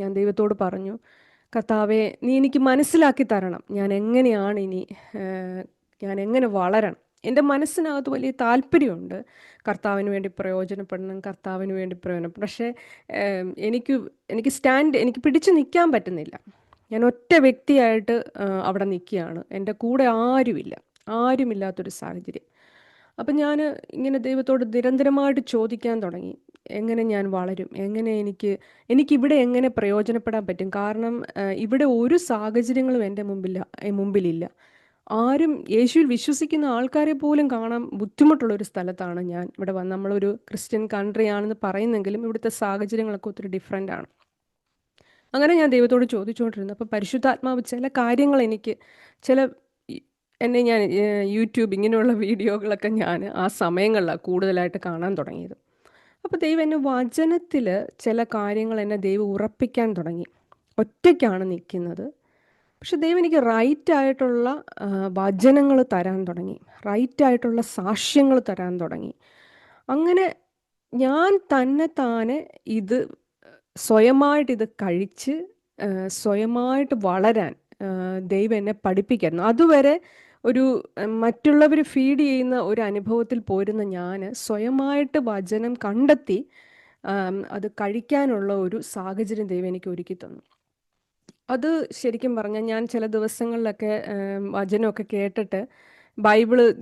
ഞാൻ ദൈവത്തോട് പറഞ്ഞു, കർത്താവേ, നീ എനിക്ക് മനസ്സിലാക്കി തരണം, ഞാൻ എങ്ങനെ വളരണം. എൻ്റെ മനസ്സിനകത്ത് വലിയ താല്പര്യമുണ്ട് കർത്താവിന് വേണ്ടി പ്രയോജനപ്പെടണം, കർത്താവിന് വേണ്ടി പ്രയോജനപ്പെടണം. പക്ഷേ എനിക്ക് പിടിച്ചു നിൽക്കാൻ പറ്റുന്നില്ല. ഞാൻ ഒറ്റ വ്യക്തിയായിട്ട് അവിടെ നിൽക്കുകയാണ്. എൻ്റെ കൂടെ ആരുമില്ലാത്തൊരു സാഹചര്യം. അപ്പം ഞാൻ ഇങ്ങനെ ദൈവത്തോട് നിരന്തരമായിട്ട് ചോദിക്കാൻ തുടങ്ങി, എങ്ങനെ ഞാൻ വളരും, എനിക്കിവിടെ എങ്ങനെ പ്രയോജനപ്പെടാൻ പറ്റും? കാരണം ഇവിടെ ഒരു സാഹചര്യങ്ങളും എൻ്റെ മുമ്പിലില്ല. ആരും യേശുവിൽ വിശ്വസിക്കുന്ന ആൾക്കാരെ പോലും കാണാൻ ബുദ്ധിമുട്ടുള്ളൊരു സ്ഥലത്താണ് ഞാൻ ഇവിടെ നമ്മളൊരു ക്രിസ്ത്യൻ കൺട്രി ആണെന്ന് പറയുന്നെങ്കിലും ഇവിടുത്തെ സാഹചര്യങ്ങളൊക്കെ ഒത്തിരി ഡിഫറെൻ്റ് ആണ്. അങ്ങനെ ഞാൻ ദൈവത്തോട് ചോദിച്ചുകൊണ്ടിരുന്നു. അപ്പോൾ പരിശുദ്ധാത്മാവ് ചില കാര്യങ്ങൾ ഞാൻ യൂട്യൂബ് ഇങ്ങനെയുള്ള വീഡിയോകളൊക്കെ ഞാൻ ആ സമയങ്ങളിലാണ് കൂടുതലായിട്ട് കാണാൻ തുടങ്ങിയത്. അപ്പോൾ ദൈവം എന്നെ വചനത്തിൽ ചില കാര്യങ്ങൾ ദൈവം ഉറപ്പിക്കാൻ തുടങ്ങി. ഒറ്റയ്ക്കാണ് നിൽക്കുന്നത്, പക്ഷെ ദൈവം എനിക്ക് റൈറ്റായിട്ടുള്ള വചനങ്ങൾ തരാൻ തുടങ്ങി, റൈറ്റായിട്ടുള്ള സാക്ഷ്യങ്ങൾ തരാൻ തുടങ്ങി. അങ്ങനെ ഞാൻ താനെ ഇത് സ്വയമായിട്ടിത് കഴിച്ച് സ്വയമായിട്ട് വളരാൻ ദൈവം എന്നെ പഠിപ്പിക്കായിരുന്നു. അതുവരെ മറ്റുള്ളവർ ഫീഡ് ചെയ്യുന്ന ഒരു അനുഭവത്തിൽ പോരുന്ന ഞാൻ സ്വയമായിട്ട് വചനം കണ്ടെത്തി അത് കഴിക്കാനുള്ള ഒരു സാഹചര്യം ദൈവം എനിക്ക് ഒരുക്കി തന്നു. അത് ശരിക്കും പറഞ്ഞാൽ ഞാൻ ചില ദിവസങ്ങളിലൊക്കെ വചനമൊക്കെ കേട്ടിട്ട്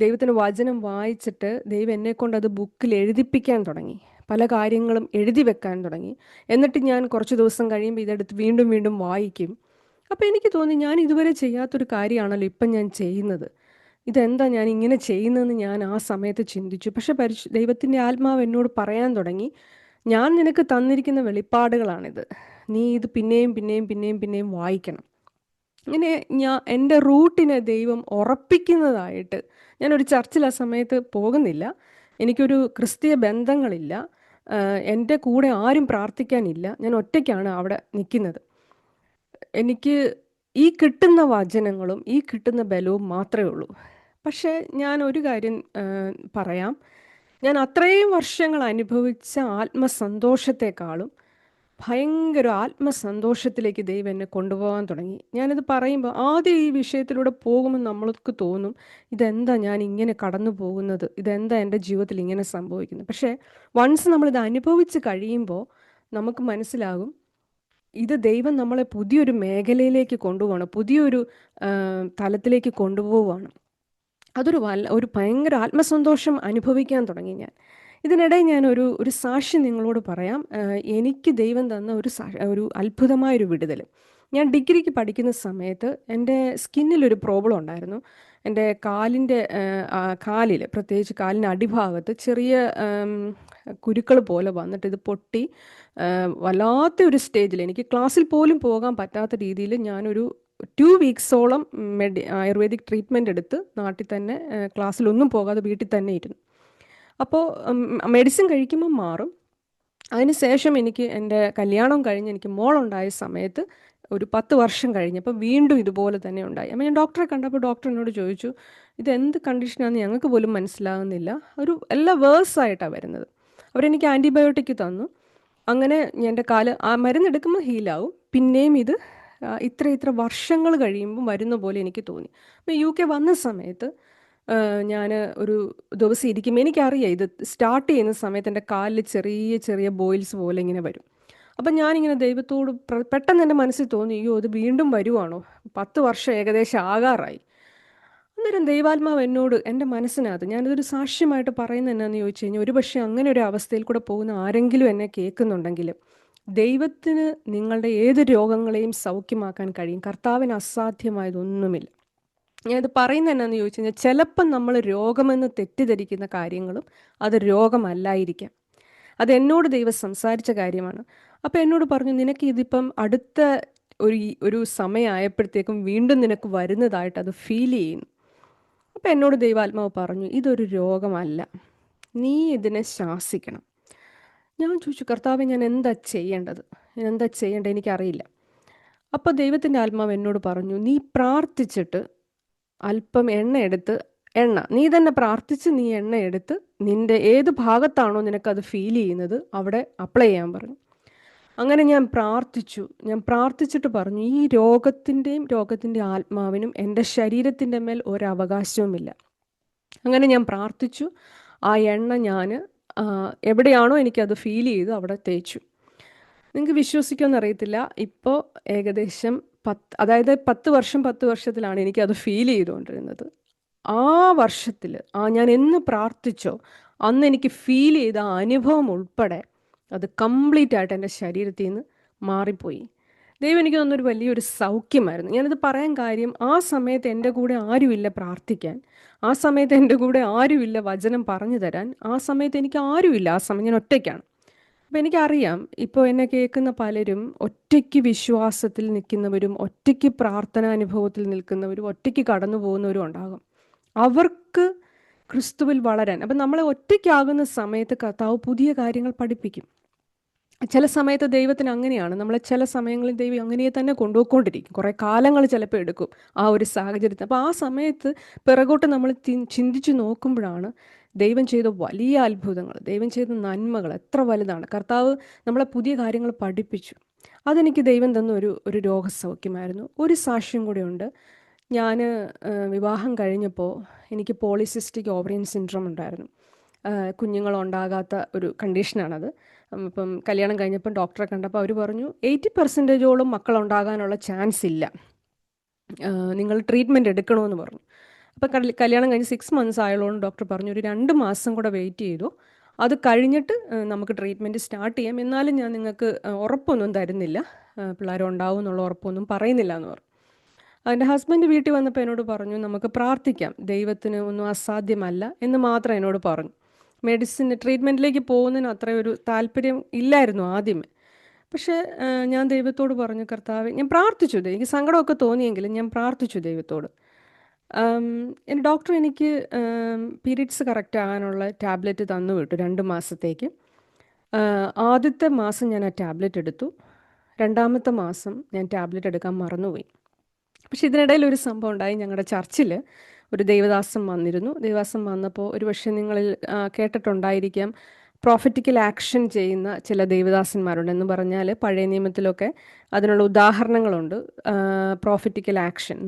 ദൈവത്തിൻ്റെ വചനം വായിച്ചിട്ട് ദൈവം എന്നെക്കൊണ്ട് അത് ബുക്കിൽ എഴുതിപ്പിക്കാൻ തുടങ്ങി. പല കാര്യങ്ങളും എഴുതി വെക്കാൻ തുടങ്ങി. എന്നിട്ട് ഞാൻ കുറച്ച് ദിവസം കഴിയുമ്പോൾ ഇതെടുത്ത് വീണ്ടും വീണ്ടും വായിക്കും. അപ്പോൾ എനിക്ക് തോന്നി, ഞാൻ ഇതുവരെ ചെയ്യാത്തൊരു കാര്യമാണല്ലോ ഇപ്പം ഞാൻ ചെയ്യുന്നത്. ഇതെന്താ ഞാൻ ഇങ്ങനെ ചെയ്യുന്നതെന്ന് ഞാൻ ആ സമയത്ത് ചിന്തിച്ചു. പക്ഷെ ദൈവത്തിൻ്റെ ആത്മാവ് എന്നോട് പറയാൻ തുടങ്ങി, ഞാൻ നിനക്ക് തന്നിരിക്കുന്ന വെളിപ്പാടുകളാണിത്, നീ ഇത് പിന്നെയും പിന്നെയും പിന്നെയും പിന്നെയും വായിക്കണം. ഇങ്ങനെ എൻ്റെ റൂട്ടിനെ ദൈവം ഉറപ്പിക്കുന്നതായിട്ട്. ഞാനൊരു ചർച്ചിൽ ആ സമയത്ത് പോകുന്നില്ല, എനിക്കൊരു ക്രിസ്തീയ ബന്ധങ്ങളില്ല, എൻ്റെ കൂടെ ആരും പ്രാർത്ഥിക്കാനില്ല. ഞാൻ ഒറ്റയ്ക്കാണ് അവിടെ നിൽക്കുന്നത്. എനിക്ക് ഈ കിട്ടുന്ന വചനങ്ങളും ഈ കിട്ടുന്ന ബലവും മാത്രമേ ഉള്ളൂ. പക്ഷേ ഞാൻ ഒരു കാര്യം പറയാം. ഞാൻ അത്രയും വർഷങ്ങൾ അനുഭവിച്ച ആത്മസന്തോഷത്തെക്കാളും ഭയങ്കര ആത്മസന്തോഷത്തിലേക്ക് ദൈവം എന്നെ കൊണ്ടുപോകാൻ തുടങ്ങി. ഞാനിത് പറയുമ്പോൾ ആദ്യം ഈ വിഷയത്തിലൂടെ പോകുമ്പോൾ നമ്മൾക്ക് തോന്നും, ഇതെന്താ ഞാൻ ഇങ്ങനെ കടന്നു പോകുന്നത്, ഇതെന്താ എൻ്റെ ജീവിതത്തിൽ ഇങ്ങനെ സംഭവിക്കുന്നത്. പക്ഷേ വൺസ് നമ്മളിത് അനുഭവിച്ച് കഴിയുമ്പോൾ നമുക്ക് മനസ്സിലാകും, ഇത് ദൈവം നമ്മളെ പുതിയൊരു മേഖലയിലേക്ക് കൊണ്ടുപോവാണ്, പുതിയൊരു തലത്തിലേക്ക് കൊണ്ടുപോവുകയാണ്. ഒരു ഭയങ്കര ആത്മസന്തോഷം അനുഭവിക്കാൻ തുടങ്ങി ഞാൻ. ഇതിനിടെ ഞാൻ ഒരു സാക്ഷ്യം നിങ്ങളോട് പറയാം. എനിക്ക് ദൈവം തന്ന ഒരു അത്ഭുതമായൊരു വിടുതൽ. ഞാൻ ഡിഗ്രിക്ക് പഠിക്കുന്ന സമയത്ത് എൻ്റെ സ്കിന്നിലൊരു പ്രോബ്ലം ഉണ്ടായിരുന്നു. എൻ്റെ കാലിൽ, പ്രത്യേകിച്ച് കാലിൻ്റെ അടിഭാഗത്ത് ചെറിയ കുരുക്കൾ പോലെ വന്നിട്ട് ഇത് പൊട്ടി വല്ലാത്ത ഒരു സ്റ്റേജിൽ എനിക്ക് ക്ലാസ്സിൽ പോലും പോകാൻ പറ്റാത്ത രീതിയിൽ ഞാനൊരു 2 വീക്സോളം ആയുർവേദിക് ട്രീറ്റ്മെൻറ്റ് എടുത്ത് നാട്ടിൽ തന്നെ ക്ലാസ്സിലൊന്നും പോകാതെ വീട്ടിൽ തന്നെ ഇരുന്നു. അപ്പോൾ മെഡിസിൻ കഴിക്കുമ്പോൾ മാറും. അതിനുശേഷം എനിക്ക് എൻ്റെ കല്യാണം കഴിഞ്ഞ് എനിക്ക് മോളുണ്ടായ സമയത്ത് ഒരു 10 വർഷം കഴിഞ്ഞപ്പോൾ വീണ്ടും ഇതുപോലെ തന്നെ ഉണ്ടായി. അപ്പോൾ ഞാൻ ഡോക്ടറെ കണ്ടപ്പോൾ ഡോക്ടർ എന്നോട് ചോദിച്ചു, ഇതെന്ത് കണ്ടീഷനാണെന്ന് ഞങ്ങൾക്ക് പോലും മനസ്സിലാകുന്നില്ല, എല്ലാം വേഴ്സായിട്ടാണ് വരുന്നത്. അവരെനിക്ക് ആൻറ്റിബയോട്ടിക് തന്നു. അങ്ങനെ എൻ്റെ കാല് ആ മരുന്നെടുക്കുമ്പോൾ ഹീലാവും. പിന്നെയും ഇത് ഇത്ര വർഷങ്ങൾ കഴിയുമ്പോൾ വരുന്ന പോലെ എനിക്ക് തോന്നി. അപ്പോൾ UK വന്ന സമയത്ത് ഞാൻ ഒരു ദിവസം ഇരിക്കുമ്പോൾ എനിക്കറിയാം ഇത് സ്റ്റാർട്ട് ചെയ്യുന്ന സമയത്ത് എൻ്റെ കാലിൽ ചെറിയ ചെറിയ ബോയിൽസ് പോലെ ഇങ്ങനെ വരും. അപ്പം ഞാനിങ്ങനെ ദൈവത്തോട് പെട്ടെന്ന് എൻ്റെ മനസ്സിൽ തോന്നി, അയ്യോ ഇത് വീണ്ടും വരുവാണോ, 10 വർഷം ഏകദേശം ആകാറായി. അന്നേരം ദൈവാത്മാവ് എന്നോട് എൻ്റെ മനസ്സിനകത്ത്, ഞാനിതൊരു സാക്ഷ്യമായിട്ട് പറയുന്നത് എന്നാന്ന് ചോദിച്ചു കഴിഞ്ഞാൽ, ഒരു പക്ഷേ അങ്ങനെ ഒരു അവസ്ഥയിൽ കൂടെ പോകുന്ന ആരെങ്കിലും എന്നെ കേൾക്കുന്നുണ്ടെങ്കിൽ, ദൈവത്തിന് നിങ്ങളുടെ ഏത് രോഗങ്ങളെയും സൗഖ്യമാക്കാൻ കഴിയും. കർത്താവിന് അസാധ്യമായതൊന്നുമില്ല. ഞാനിത് പറയുന്നത് എന്നാന്ന് ചോദിച്ചു കഴിഞ്ഞാൽ, ചിലപ്പം നമ്മൾ രോഗമെന്ന് തെറ്റിദ്ധരിക്കുന്ന കാര്യങ്ങളും അത് രോഗമല്ലായിരിക്കാം. അത് എന്നോട് ദൈവം സംസാരിച്ച കാര്യമാണ്. അപ്പോൾ എന്നോട് പറഞ്ഞു, നിനക്ക് ഇതിപ്പം അടുത്ത ഒരു സമയമായപ്പോഴത്തേക്കും വീണ്ടും നിനക്ക് വരുന്നതായിട്ട് അത് ഫീൽ ചെയ്യുന്നു. അപ്പോൾ എന്നോട് ദൈവാത്മാവ് പറഞ്ഞു, ഇതൊരു രോഗമല്ല, നീ ഇതിനെ ശാസിക്കണം. ഞാൻ ചോദിച്ചു, കർത്താവെ ഞാൻ എന്താ ചെയ്യേണ്ടത്, എനിക്കറിയില്ല. അപ്പോൾ ദൈവത്തിൻ്റെ ആത്മാവ് എന്നോട് പറഞ്ഞു, നീ പ്രാർത്ഥിച്ചിട്ട് അല്പം നീ തന്നെ പ്രാർത്ഥിച്ച് നീ എണ്ണ എടുത്ത് നിൻ്റെ ഏത് ഭാഗത്താണോ നിനക്കത് ഫീൽ ചെയ്യുന്നത് അവിടെ അപ്ലൈ ചെയ്യാൻ പറഞ്ഞു. അങ്ങനെ ഞാൻ പ്രാർത്ഥിച്ചിട്ട് പറഞ്ഞു, ഈ രോഗത്തിൻ്റെ ആത്മാവിനും എൻ്റെ ശരീരത്തിൻ്റെ മേൽ ഒരവകാശവുമില്ല. അങ്ങനെ ഞാൻ പ്രാർത്ഥിച്ചു. ആ എണ്ണ ഞാൻ എവിടെയാണോ എനിക്കത് ഫീൽ ചെയ്തു അവിടെ തേച്ചു. നിങ്ങൾക്ക് വിശ്വസിക്കുമെന്ന് അറിയത്തില്ല, ഇപ്പോൾ ഏകദേശം 10 വർഷത്തിലാണ് എനിക്കത് ഫീൽ ചെയ്തുകൊണ്ടിരുന്നത്. ആ വർഷത്തിൽ ഞാൻ എന്ന് പ്രാർത്ഥിച്ചോ അന്ന് എനിക്ക് ഫീൽ ചെയ്ത ആ അനുഭവം ഉൾപ്പെടെ അത് കംപ്ലീറ്റ് ആയിട്ട് എൻ്റെ ശരീരത്തിൽ നിന്ന് മാറിപ്പോയി. ദൈവം എനിക്ക് തന്നൊരു വലിയൊരു സൗഖ്യമായിരുന്നു. ഞാനിത് പറയാൻ കാര്യം, ആ സമയത്ത് എൻ്റെ കൂടെ ആരുമില്ല പ്രാർത്ഥിക്കാൻ, ആ സമയത്ത് എൻ്റെ കൂടെ ആരുമില്ല വചനം പറഞ്ഞു തരാൻ, ആ സമയത്ത് എനിക്ക് ആരുമില്ല. ആ സമയം ഞാൻ ഒറ്റയ്ക്കാണ്. അപ്പോൾ എനിക്കറിയാം, ഇപ്പോൾ എന്നെ കേൾക്കുന്ന പലരും ഒറ്റയ്ക്ക് വിശ്വാസത്തിൽ നിൽക്കുന്നവരും ഒറ്റയ്ക്ക് പ്രാർത്ഥനാനുഭവത്തിൽ നിൽക്കുന്നവരും ഒറ്റയ്ക്ക് കടന്നു പോകുന്നവരും ഉണ്ടാകും. അവർക്ക് ക്രിസ്തുവിൽ വളരാൻ, അപ്പം നമ്മളെ ഒറ്റയ്ക്കാകുന്ന സമയത്ത് കർത്താവ് പുതിയ കാര്യങ്ങൾ പഠിപ്പിക്കും. ചില സമയത്ത് ദൈവത്തിന് അങ്ങനെയാണ്, നമ്മളെ ചില സമയങ്ങളിൽ ദൈവം അങ്ങനെ തന്നെ കൊണ്ടുപോയിക്കൊണ്ടിരിക്കും. കുറേ കാലങ്ങൾ ചിലപ്പോൾ എടുക്കും ആ ഒരു സാഹചര്യത്തിൽ. അപ്പോൾ ആ സമയത്ത് പിറകോട്ട് നമ്മൾ ചിന്തിച്ച് നോക്കുമ്പോഴാണ് ദൈവം ചെയ്ത വലിയ അത്ഭുതങ്ങൾ, ദൈവം ചെയ്ത നന്മകൾ എത്ര വലുതാണ്. കർത്താവ് നമ്മളെ പുതിയ കാര്യങ്ങൾ പഠിപ്പിച്ചു. അതെനിക്ക് ദൈവം തന്ന ഒരു രോഗസൗഖ്യമായിരുന്നു. ഒരു സാക്ഷ്യം കൂടെ ഉണ്ട്. ഞാൻ വിവാഹം കഴിഞ്ഞപ്പോൾ എനിക്ക് പോളിസിസ്റ്റിക് ഓവറിയൻ സിൻഡ്രോം ഉണ്ടായിരുന്നു. കുഞ്ഞുങ്ങളുണ്ടാകാത്ത ഒരു കണ്ടീഷനാണത്. ഇപ്പം കല്യാണം കഴിഞ്ഞപ്പം ഡോക്ടറെ കണ്ടപ്പോൾ അവർ പറഞ്ഞു, 80% മക്കളുണ്ടാകാനുള്ള ചാൻസ് ഇല്ല, നിങ്ങൾ ട്രീറ്റ്മെൻറ്റ് എടുക്കണമെന്ന് പറഞ്ഞു. അപ്പം കല്യാണം കഴിഞ്ഞ് 6 months ആയുള്ളൂ. ഡോക്ടർ പറഞ്ഞു, ഒരു 2 മാസം കൂടെ വെയിറ്റ് ചെയ്തു, അത് കഴിഞ്ഞിട്ട് നമുക്ക് ട്രീറ്റ്മെൻറ്റ് സ്റ്റാർട്ട് ചെയ്യാം, എന്നാലും ഞാൻ നിങ്ങൾക്ക് ഉറപ്പൊന്നും തരുന്നില്ല, പിള്ളേരുണ്ടാവും എന്നുള്ള ഉറപ്പൊന്നും പറയുന്നില്ല എന്ന് പറഞ്ഞു. എൻ്റെ ഹസ്ബൻഡ് വീട്ടിൽ വന്നപ്പോൾ എന്നോട് പറഞ്ഞു, നമുക്ക് പ്രാർത്ഥിക്കാം, ദൈവത്തിന് ഒന്നും അസാധ്യമല്ല എന്ന് മാത്രം എന്നോട് പറഞ്ഞു. ട്രീറ്റ്മെൻറ്റിലേക്ക് പോകുന്നതിന് അത്രയൊരു താല്പര്യം ഇല്ലായിരുന്നു ആദ്യമേ. പക്ഷേ ഞാൻ ദൈവത്തോട് പറഞ്ഞു, കർത്താവേ, ഞാൻ പ്രാർത്ഥിച്ചു. എനിക്ക് സങ്കടമൊക്കെ തോന്നിയെങ്കിലും ഞാൻ പ്രാർത്ഥിച്ചു ദൈവത്തോട്. എൻ്റെ ഡോക്ടർ എനിക്ക് പീരിയഡ്സ് കറക്റ്റ് ആകാനുള്ള ടാബ്ലറ്റ് തന്നു വിട്ടു 2 മാസത്തേക്ക്. ആദ്യത്തെ മാസം ഞാൻ ആ ടാബ്ലറ്റ് എടുത്തു. രണ്ടാമത്തെ മാസം ഞാൻ ടാബ്ലറ്റ് എടുക്കാൻ മറന്നുപോയി. പക്ഷെ ഇതിനിടയിൽ ഒരു സംഭവം ഉണ്ടായി. ഞങ്ങളുടെ ചർച്ചിൽ ഒരു ദൈവദാസൻ വന്നിരുന്നു. ദൈവദാസൻ വന്നപ്പോൾ ഒരുപക്ഷെ നിങ്ങളിൽ കേട്ടിട്ടുണ്ടായിരിക്കാം, പ്രോഫറ്റിക്കൽ ആക്ഷൻ ചെയ്യുന്ന ചില ദൈവദാസന്മാരുണ്ട്. എന്ന് പറഞ്ഞാൽ പഴയ നിയമത്തിലൊക്കെ അതിനുള്ള ഉദാഹരണങ്ങളുണ്ട്. പ്രോഫറ്റിക്കൽ ആക്ഷൻ,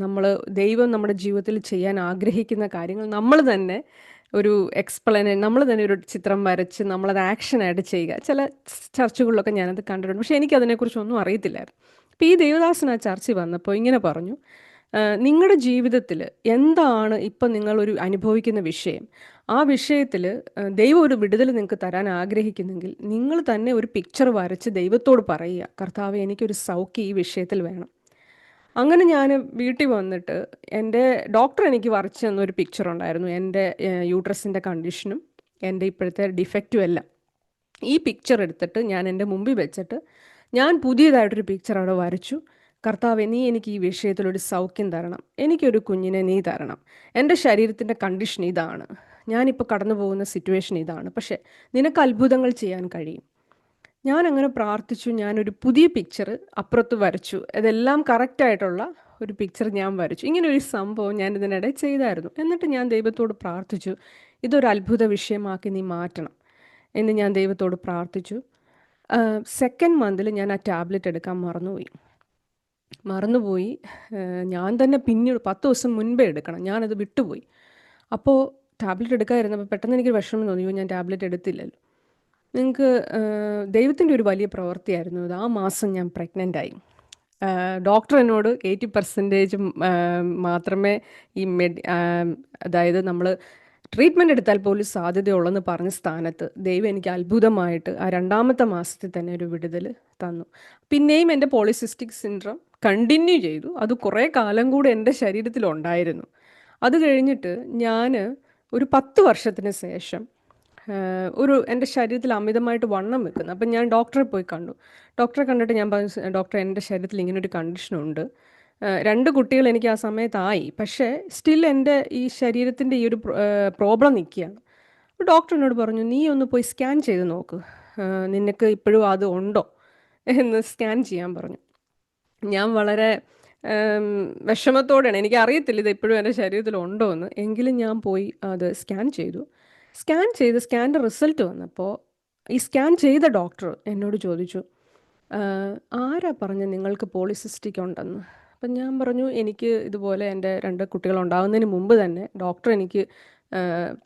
ദൈവം നമ്മുടെ ജീവിതത്തിൽ ചെയ്യാൻ ആഗ്രഹിക്കുന്ന കാര്യങ്ങൾ നമ്മൾ തന്നെ ഒരു നമ്മൾ തന്നെ ഒരു ചിത്രം വരച്ച് നമ്മളത് ആക്ഷനായിട്ട് ചെയ്യുക. ചില ചർച്ചുകളിലൊക്കെ ഞാനത് കണ്ടിട്ടുണ്ട്. പക്ഷേ എനിക്കതിനെക്കുറിച്ചൊന്നും അറിയത്തില്ലായിരുന്നു. അപ്പോൾ ഈ ദേവദാസൻ ആ ചർച്ചിൽ വന്നപ്പോൾ ഇങ്ങനെ പറഞ്ഞു, നിങ്ങളുടെ ജീവിതത്തിൽ എന്താണ് ഇപ്പം നിങ്ങളൊരു അനുഭവിക്കുന്ന വിഷയം, ആ വിഷയത്തിൽ ദൈവം ഒരു വിടുതൽ നിങ്ങൾക്ക് തരാൻ ആഗ്രഹിക്കുന്നെങ്കിൽ നിങ്ങൾ തന്നെ ഒരു പിക്ചർ വരച്ച് ദൈവത്തോട് പറയുക, കർത്താവേ എനിക്കൊരു സൗഖ്യം ഈ വിഷയത്തിൽ വേണം. അങ്ങനെ ഞാൻ വീട്ടിൽ വന്നിട്ട് എൻ്റെ ഡോക്ടർ എനിക്ക് വരച്ച് തന്നൊരു പിക്ചർ ഉണ്ടായിരുന്നു. എൻ്റെ യൂട്രസിൻ്റെ കണ്ടീഷനും എൻ്റെ ഇപ്പോഴത്തെ ഡിഫക്റ്റും എല്ലാം. ഈ പിക്ചർ എടുത്തിട്ട് ഞാൻ എൻ്റെ മുമ്പിൽ വെച്ചിട്ട് ഞാൻ പുതിയതായിട്ടൊരു പിക്ചർ അവിടെ വരച്ചു. കർത്താവേ, നീ എനിക്ക് ഈ വിഷയത്തിലൊരു സൗഖ്യം തരണം, എനിക്കൊരു കുഞ്ഞിനെ നീ തരണം, എൻ്റെ ശരീരത്തിൻ്റെ കണ്ടീഷൻ ഇതാണ്, ഞാനിപ്പോൾ കടന്നു പോകുന്ന സിറ്റുവേഷൻ ഇതാണ്, പക്ഷേ നിനക്ക് അത്ഭുതങ്ങൾ ചെയ്യാൻ കഴിയും. ഞാൻ അങ്ങനെ പ്രാർത്ഥിച്ചു. ഞാനൊരു പുതിയ പിക്ചർ അപ്പുറത്ത് വരച്ചു. ഇതെല്ലാം കറക്റ്റായിട്ടുള്ള ഒരു പിക്ചർ ഞാൻ വരച്ചു. ഇങ്ങനെ ഒരു സംഭവം ഞാൻ ഇതിനിടെ ചെയ്തായിരുന്നു. എന്നിട്ട് ഞാൻ ദൈവത്തോട് പ്രാർത്ഥിച്ചു, ഇതൊരു അത്ഭുത വിഷയമാക്കി നീ മാറ്റണം എന്ന് ഞാൻ ദൈവത്തോട് പ്രാർത്ഥിച്ചു. സെക്കൻഡ് മന്തിൽ ഞാൻ ആ ടാബ്ലറ്റ് എടുക്കാൻ മറന്നുപോയി. ഞാൻ തന്നെ പിന്നീട് 10 ദിവസം മുൻപേ എടുക്കണം, ഞാനത് വിട്ടുപോയി. അപ്പോൾ ടാബ്ലറ്റ് എടുക്കാതിരുന്നപ്പോൾ പെട്ടെന്ന് എനിക്ക് വിഷമം തോന്നി, ഞാൻ ടാബ്ലറ്റ് എടുത്തില്ലല്ലോ. നിങ്ങൾക്ക് ദൈവത്തിൻ്റെ ഒരു വലിയ പ്രവൃത്തിയായിരുന്നു ഇത്. ആ മാസം ഞാൻ പ്രഗ്നൻ്റായി. ഡോക്ടർ എന്നോട് 80% മാത്രമേ ഈ അതായത് നമ്മൾ ട്രീറ്റ്മെൻറ്റ് എടുത്താൽ പോലും സാധ്യതയുള്ളെന്ന് പറഞ്ഞ സ്ഥാനത്ത് ദൈവം എനിക്ക് അത്ഭുതമായിട്ട് ആ രണ്ടാമത്തെ മാസത്തിൽ തന്നെ ഒരു വിടുതൽ തന്നു. പിന്നെയും എൻ്റെ പോളിസിസ്റ്റിക് സിൻഡ്രോം കണ്ടിന്യൂ ചെയ്തു. അത് കുറേ കാലം കൂടെ എൻ്റെ ശരീരത്തിലുണ്ടായിരുന്നു. അത് കഴിഞ്ഞിട്ട് ഞാൻ ഒരു 10 വർഷത്തിന് ശേഷം എൻ്റെ ശരീരത്തിൽ അമിതമായിട്ട് വണ്ണം വെക്കുന്നു. അപ്പം ഞാൻ ഡോക്ടറെ പോയി കണ്ടു. ഡോക്ടറെ കണ്ടിട്ട് ഞാൻ പറഞ്ഞു, ഡോക്ടർ, എൻ്റെ ശരീരത്തിൽ ഇങ്ങനൊരു കണ്ടീഷനുണ്ട്. 2 കുട്ടികൾ എനിക്ക് ആ സമയത്തായി, പക്ഷേ സ്റ്റിൽ എൻ്റെ ഈ ശരീരത്തിൻ്റെ ഈ ഒരു പ്രോബ്ലം നിൽക്കുകയാണ്. ഡോക്ടർ എന്നോട് പറഞ്ഞു, നീ ഒന്ന് പോയി സ്കാൻ ചെയ്ത് നോക്ക്, നിനക്ക് ഇപ്പോഴും അത് ഉണ്ടോ എന്ന് സ്കാൻ ചെയ്യാൻ പറഞ്ഞു. ഞാൻ വളരെ വിഷമത്തോടെയാണ്, എനിക്കറിയത്തില്ല ഇത് ഇപ്പോഴും എൻ്റെ ശരീരത്തിലുണ്ടോ എന്ന്. എങ്കിലും ഞാൻ പോയി അത് സ്കാൻ ചെയ്തു. സ്കാൻ്റെ റിസൾട്ട് വന്നപ്പോൾ ഈ സ്കാൻ ചെയ്ത ഡോക്ടർ എന്നോട് ചോദിച്ചു, ആരാ പറഞ്ഞ് നിങ്ങൾക്ക് പോളിസിസ്റ്റിക് ഉണ്ടെന്ന്? അപ്പം ഞാൻ പറഞ്ഞു, എനിക്ക് ഇതുപോലെ എൻ്റെ 2 കുട്ടികളുണ്ടാകുന്നതിന് മുമ്പ് തന്നെ ഡോക്ടർ എനിക്ക്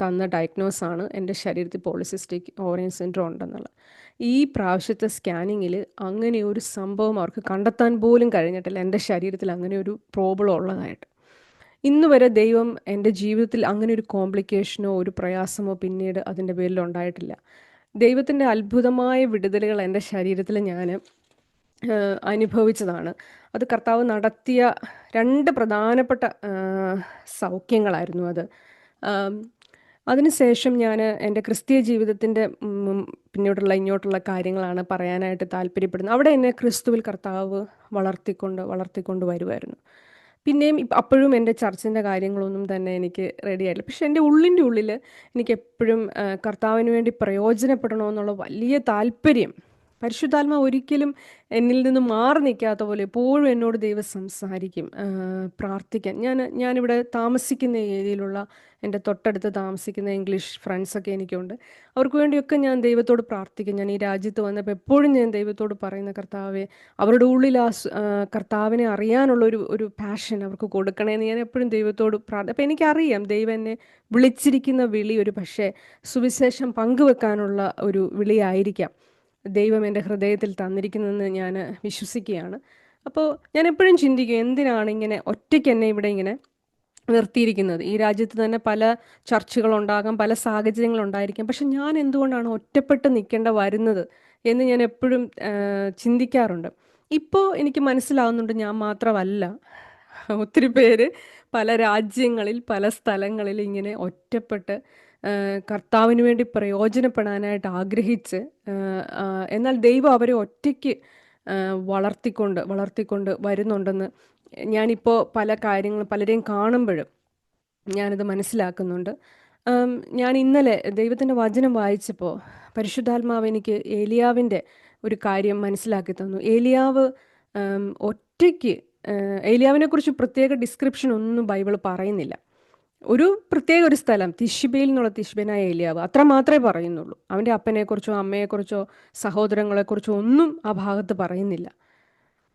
തന്ന ഡയഗ്നോസാണ് എൻ്റെ ശരീരത്തിൽ പോളിസിസ്റ്റിക് ഓവറിയൻ സിൻഡ്രോം ഉണ്ടെന്നുള്ളത്. ഈ പ്രാവശ്യത്തെ സ്കാനിങ്ങിൽ അങ്ങനെ ഒരു സംഭവം അവർക്ക് കണ്ടെത്താൻ പോലും കഴിഞ്ഞിട്ടില്ല, എൻ്റെ ശരീരത്തിൽ അങ്ങനെ ഒരു പ്രോബ്ലം ഉള്ളതായിട്ട്. ഇന്ന് വരെ ദൈവം എൻ്റെ ജീവിതത്തിൽ അങ്ങനെ ഒരു കോംപ്ലിക്കേഷനോ ഒരു പ്രയാസമോ പിന്നീട് അതിൻ്റെ പേരിൽ ഉണ്ടായിട്ടില്ല. ദൈവത്തിൻ്റെ അത്ഭുതമായ വിടുതലുകൾ എൻ്റെ ശരീരത്തിൽ ഞാൻ അനുഭവിച്ചതാണ്. അത് കർത്താവ് നടത്തിയ 2 പ്രധാനപ്പെട്ട സൗഖ്യങ്ങളായിരുന്നു അത്. അതിനുശേഷം ഞാൻ എൻ്റെ ക്രിസ്തീയ ജീവിതത്തിൻ്റെ ഇങ്ങോട്ടുള്ള കാര്യങ്ങളാണ് പറയാനായിട്ട് താല്പര്യപ്പെടുന്നത്. അവിടെ എന്നെ ക്രിസ്തുവിൽ കർത്താവ് വളർത്തിക്കൊണ്ട് വരുമായിരുന്നു. പിന്നെയും അപ്പോഴും എൻ്റെ ചർച്ചിൻ്റെ കാര്യങ്ങളൊന്നും തന്നെ എനിക്ക് റെഡി ആയില്ല. പക്ഷെ എൻ്റെ ഉള്ളിൽ എനിക്കെപ്പോഴും കർത്താവിന് വേണ്ടി പ്രയോജനപ്പെടണമെന്നുള്ള വലിയ താല്പര്യം, പരിശുദ്ധാത്മാവ് ഒരിക്കലും എന്നിൽ നിന്ന് മാറി നിൽക്കാത്ത പോലെ എപ്പോഴും എന്നോട് ദൈവം സംസാരിക്കും. പ്രാർത്ഥിക്കാൻ ഞാനിവിടെ താമസിക്കുന്ന ഏരിയയിലുള്ള എൻ്റെ തൊട്ടടുത്ത് താമസിക്കുന്ന ഇംഗ്ലീഷ് ഫ്രണ്ട്സൊക്കെ എനിക്കുണ്ട്. അവർക്ക് വേണ്ടിയൊക്കെ ഞാൻ ദൈവത്തോട് പ്രാർത്ഥിക്കും. ഞാൻ ഈ രാജ്യത്ത് വന്നപ്പോൾ എപ്പോഴും ഞാൻ ദൈവത്തോട് പറയുന്ന, കർത്താവെ, അവരുടെ ഉള്ളിൽ കർത്താവിനെ അറിയാനുള്ള ഒരു പാഷൻ അവർക്ക് കൊടുക്കണേന്ന് ഞാൻ എപ്പോഴും ദൈവത്തോട് അപ്പോൾ എനിക്കറിയാം ദൈവം എന്നെ വിളിച്ചിരിക്കുന്ന വിളി ഒരു പക്ഷേ സുവിശേഷം പങ്കുവെക്കാനുള്ള ഒരു വിളിയായിരിക്കാം ദൈവം എൻ്റെ ഹൃദയത്തിൽ തന്നിരിക്കുന്നതെന്ന് ഞാൻ വിശ്വസിക്കുകയാണ്. അപ്പോൾ ഞാൻ എപ്പോഴും ചിന്തിക്കും, എന്തിനാണ് ഇങ്ങനെ ഒറ്റയ്ക്ക് എന്നെ ഇവിടെ ഇങ്ങനെ നിർത്തിയിരിക്കുന്നത്? ഈ രാജ്യത്ത് തന്നെ പല ചർച്ചുകളുണ്ടാകാം, പല സാഹചര്യങ്ങളുണ്ടായിരിക്കാം, പക്ഷെ ഞാൻ എന്തുകൊണ്ടാണ് ഒറ്റപ്പെട്ട് നിൽക്കേണ്ട വരുന്നത് എന്ന് ഞാൻ എപ്പോഴും ചിന്തിക്കാറുണ്ട്. ഇപ്പോൾ എനിക്ക് മനസ്സിലാവുന്നുണ്ട്, ഞാൻ മാത്രമല്ല, ഒത്തിരി പേര് പല രാജ്യങ്ങളിൽ പല സ്ഥലങ്ങളിൽ ഇങ്ങനെ ഒറ്റപ്പെട്ട് കർത്താവിന് വേണ്ടി പ്രയോജനപ്പെടാനായിട്ട് ആഗ്രഹിച്ച്, എന്നാൽ ദൈവം അവരെ ഒറ്റയ്ക്ക് വളർത്തിക്കൊണ്ട് വരുന്നുണ്ടെന്ന് ഞാനിപ്പോൾ പല കാര്യങ്ങളും പലരെയും കാണുമ്പോഴും ഞാനത് മനസ്സിലാക്കുന്നുണ്ട്. ആം, ഞാൻ ഇന്നലെ ദൈവത്തിൻ്റെ വചനം വായിച്ചപ്പോൾ പരിശുദ്ധാത്മാവ് എനിക്ക് ഏലിയാവിൻ്റെ ഒരു കാര്യം മനസ്സിലാക്കി തന്നു. ഏലിയാവ് ഒറ്റയ്ക്ക്, ഏലിയാവിനെക്കുറിച്ച് പ്രത്യേക ഡിസ്ക്രിപ്ഷൻ ഒന്നും ബൈബിൾ പറയുന്നില്ല. ഒരു പ്രത്യേക ഒരു സ്ഥലം തിശ്ബിയിൽ നിന്നുള്ള തിശ്ബനായ ഏലിയാവ് അത്ര മാത്രമേ പറയുന്നുള്ളൂ. അവൻ്റെ അപ്പനെക്കുറിച്ചോ അമ്മയെക്കുറിച്ചോ സഹോദരങ്ങളെക്കുറിച്ചോ ഒന്നും ആ ഭാഗത്ത് പറയുന്നില്ല.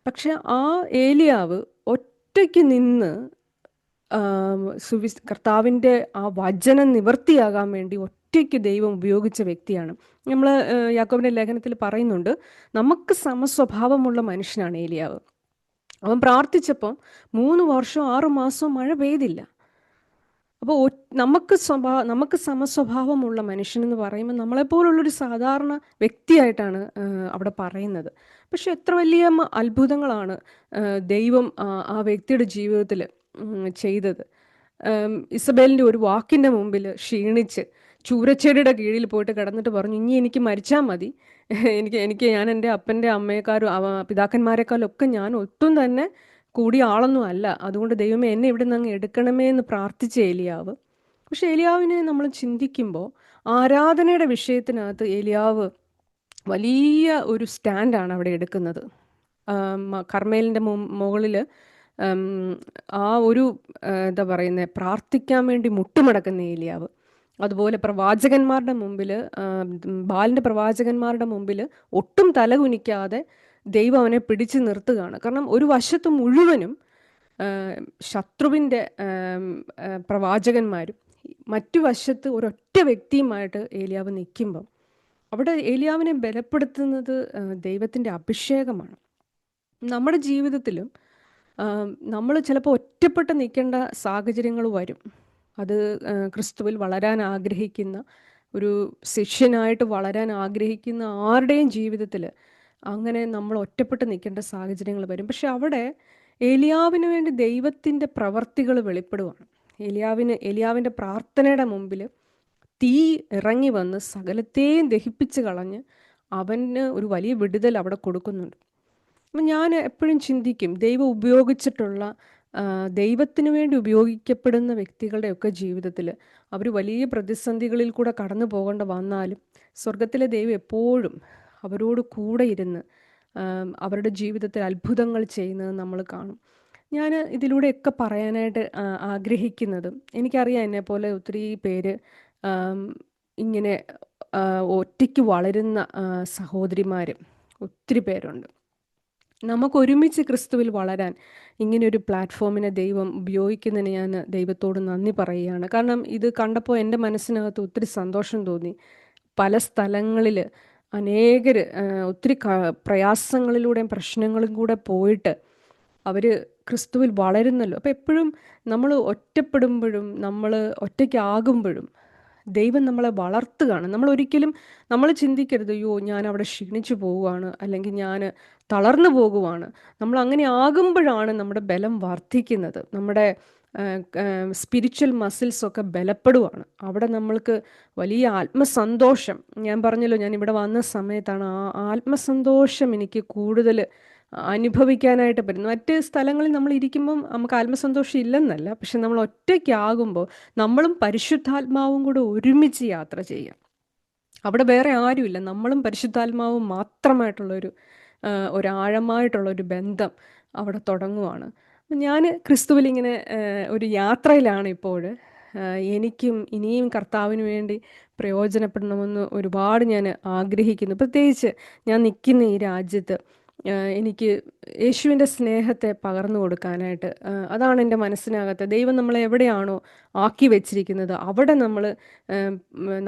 പക്ഷെ ആ ഏലിയാവ് ഒറ്റയ്ക്ക് നിന്ന് കർത്താവിൻ്റെ ആ വചനം നിവർത്തിയാകാൻ വേണ്ടി ഒറ്റയ്ക്ക് ദൈവം ഉപയോഗിച്ച വ്യക്തിയാണ്. നമ്മൾ യാക്കോബിൻ്റെ ലേഖനത്തിൽ പറയുന്നുണ്ട്, നമുക്ക് സമസ്വഭാവമുള്ള മനുഷ്യനാണ് ഏലിയാവ്. അവൻ പ്രാർത്ഥിച്ചപ്പം 3 വർഷം 6 മാസവും മഴ പെയ്തില്ല. അപ്പോൾ നമുക്ക് സമസ്വഭാവമുള്ള മനുഷ്യനെന്ന് പറയുമ്പോൾ നമ്മളെപ്പോലുള്ളൊരു സാധാരണ വ്യക്തിയായിട്ടാണ് അവിടെ പറയുന്നത്. പക്ഷെ എത്ര വലിയ അത്ഭുതങ്ങളാണ് ദൈവം ആ വ്യക്തിയുടെ ജീവിതത്തിൽ ചെയ്തത്. ഇസബേലിൻ്റെ ഒരു വാക്കിൻ്റെ മുമ്പിൽ ക്ഷീണിച്ച് ചൂരച്ചെടിയുടെ കീഴിൽ പോയിട്ട് കിടന്നിട്ട് പറഞ്ഞു, ഇനി എനിക്ക് മരിച്ചാൽ മതി, ഞാൻ എൻ്റെ അപ്പൻ്റെ അമ്മയെക്കാരും പിതാക്കന്മാരെക്കാളും ഒക്കെ ഞാൻ ഒട്ടും തന്നെ കൂടിയ ആളൊന്നും അല്ല, അതുകൊണ്ട് ദൈവമേ എന്നെ ഇവിടെ നിന്ന് അങ്ങ് എടുക്കണമേ എന്ന് പ്രാർത്ഥിച്ച ഏലിയാവ്. പക്ഷെ ഏലിയാവിനെ നമ്മൾ ചിന്തിക്കുമ്പോൾ ആരാധനയുടെ വിഷയത്തിനകത്ത് ഏലിയാവ് വലിയ ഒരു സ്റ്റാൻഡാണ് അവിടെ എടുക്കുന്നത്. കർമ്മേലിൻ്റെ മുകളിൽ ആ ഒരു എന്താ പറയുന്നത്, പ്രാർത്ഥിക്കാൻ വേണ്ടി മുട്ടുമടക്കുന്ന ഏലിയാവ്. അതുപോലെ പ്രവാചകന്മാരുടെ മുമ്പിൽ, ബാലിൻ്റെ പ്രവാചകന്മാരുടെ മുമ്പിൽ ഒട്ടും തലകുനിക്കാതെ ദൈവം അവനെ പിടിച്ചു നിർത്തുകയാണ്. കാരണം ഒരു വശത്ത് മുഴുവനും ശത്രുവിൻ്റെ പ്രവാചകന്മാരും മറ്റു വശത്ത് ഒരൊറ്റ വ്യക്തിയുമായിട്ട് ഏലിയാവ് നിൽക്കുമ്പം അവിടെ ഏലിയാവിനെ ബലപ്പെടുത്തുന്നത് ദൈവത്തിൻ്റെ അഭിഷേകമാണ്. നമ്മുടെ ജീവിതത്തിലും നമ്മൾ ചിലപ്പോൾ ഒറ്റപ്പെട്ട് നിൽക്കേണ്ട സാഹചര്യങ്ങൾ വരും. അത് ക്രിസ്തുവിൽ വളരാൻ ആഗ്രഹിക്കുന്ന, ഒരു ശിഷ്യനായിട്ട് വളരാൻ ആഗ്രഹിക്കുന്ന ആരുടെയും ജീവിതത്തിൽ അങ്ങനെ നമ്മൾ ഒറ്റപ്പെട്ട് നിൽക്കേണ്ട സാഹചര്യങ്ങൾ വരും. പക്ഷെ അവിടെ ഏലിയാവിന് വേണ്ടി ദൈവത്തിൻ്റെ പ്രവർത്തികൾ വെളിപ്പെടുവാണ്. ഏലിയാവിൻ്റെ പ്രാർത്ഥനയുടെ മുമ്പിൽ തീ ഇറങ്ങി വന്ന് സകലത്തെയും ദഹിപ്പിച്ച് കളഞ്ഞ് അവന് ഒരു വലിയ വിടുതൽ അവിടെ കൊടുക്കുന്നുണ്ട്. അപ്പം ഞാൻ എപ്പോഴും ചിന്തിക്കും, ദൈവം ഉപയോഗിച്ചിട്ടുള്ള, ദൈവത്തിന് വേണ്ടി ഉപയോഗിക്കപ്പെടുന്ന വ്യക്തികളുടെയൊക്കെ ജീവിതത്തിൽ അവർ വലിയ പ്രതിസന്ധികളിൽ കൂടെ കടന്നു പോകേണ്ട വന്നാലും സ്വർഗത്തിലെ ദൈവം എപ്പോഴും അവരോട് കൂടെ ഇരുന്ന് അവരുടെ ജീവിതത്തിൽ അത്ഭുതങ്ങൾ ചെയ്യുന്നത് നമ്മൾ കാണും. ഞാൻ ഇതിലൂടെയൊക്കെ പറയാനായിട്ട് ആഗ്രഹിക്കുന്നതും, എനിക്കറിയാം എന്നെപ്പോലെ ഒത്തിരി പേര് ഇങ്ങനെ ഒറ്റയ്ക്ക് വളരുന്ന സഹോദരിമാരും ഒത്തിരി പേരുണ്ട്. നമുക്ക് ഒരുമിച്ച് ക്രിസ്തുവിൽ വളരാൻ ഇങ്ങനെയൊരു പ്ലാറ്റ്ഫോമിനെ ദൈവം ഉപയോഗിക്കുന്നതിന് ഞാൻ ദൈവത്തോട് നന്ദി പറയുകയാണ്. കാരണം ഇത് കണ്ടപ്പോൾ എൻ്റെ മനസ്സിനകത്ത് ഒത്തിരി സന്തോഷം തോന്നി. പല സ്ഥലങ്ങളിൽ അനേകർ ഒത്തിരി പ്രയാസങ്ങളിലൂടെയും പ്രശ്നങ്ങളും കൂടെ പോയിട്ട് അവർ ക്രിസ്തുവിൽ വളരുന്നല്ലോ. അപ്പോൾ എപ്പോഴും നമ്മൾ ഒറ്റപ്പെടുമ്പോഴും നമ്മൾ ഒറ്റയ്ക്കാകുമ്പോഴും ദൈവം നമ്മളെ വളർത്തുകയാണ്. നമ്മൾ ചിന്തിക്കരുത്, അയ്യോ ഞാൻ അവിടെ ക്ഷീണിച്ചു പോവുകയാണ്, അല്ലെങ്കിൽ ഞാൻ തളർന്നു പോകുവാണ്. നമ്മൾ അങ്ങനെ ആകുമ്പോഴാണ് നമ്മുടെ ബലം വർദ്ധിക്കുന്നത്, നമ്മുടെ സ്പിരിച്വൽ മസിൽസൊക്കെ ബലപ്പെടുവാണ്. അവിടെ നമ്മൾക്ക് വലിയ ആത്മസന്തോഷം, ഞാൻ പറഞ്ഞല്ലോ ഞാൻ ഇവിടെ വന്ന സമയത്താണ് ആ ആത്മസന്തോഷം എനിക്ക് കൂടുതൽ അനുഭവിക്കാനായിട്ട് പറ്റുന്നു. മറ്റ് സ്ഥലങ്ങളിൽ നമ്മൾ ഇരിക്കുമ്പം നമുക്ക് ആത്മസന്തോഷം ഇല്ലെന്നല്ല, പക്ഷെ നമ്മൾ ഒറ്റയ്ക്കാകുമ്പോൾ നമ്മളും പരിശുദ്ധാത്മാവും കൂടെ ഒരുമിച്ച് യാത്ര ചെയ്യാം. അവിടെ വേറെ ആരുമില്ല, നമ്മളും പരിശുദ്ധാത്മാവും മാത്രമായിട്ടുള്ളൊരു ഒരാഴമായിട്ടുള്ളൊരു ബന്ധം അവിടെ തുടങ്ങുവാണ്. ഞാൻ ക്രിസ്തുവിൽ ഇങ്ങനെ ഒരു യാത്രയിലാണ് ഇപ്പോൾ. എനിക്കും ഇനിയും കർത്താവിന് വേണ്ടി പ്രയോജനപ്പെടണമെന്ന് ഒരുപാട് ഞാൻ ആഗ്രഹിക്കുന്നു. പ്രത്യേകിച്ച് ഞാൻ നിൽക്കുന്ന ഈ രാജ്യത്ത് എനിക്ക് യേശുവിൻ്റെ സ്നേഹത്തെ പകർന്നു കൊടുക്കാനായിട്ട്, അതാണ് എൻ്റെ മനസ്സിനകത്ത്. ദൈവം നമ്മളെ എവിടെയാണോ ആക്കി വെച്ചിരിക്കുന്നത് അവിടെ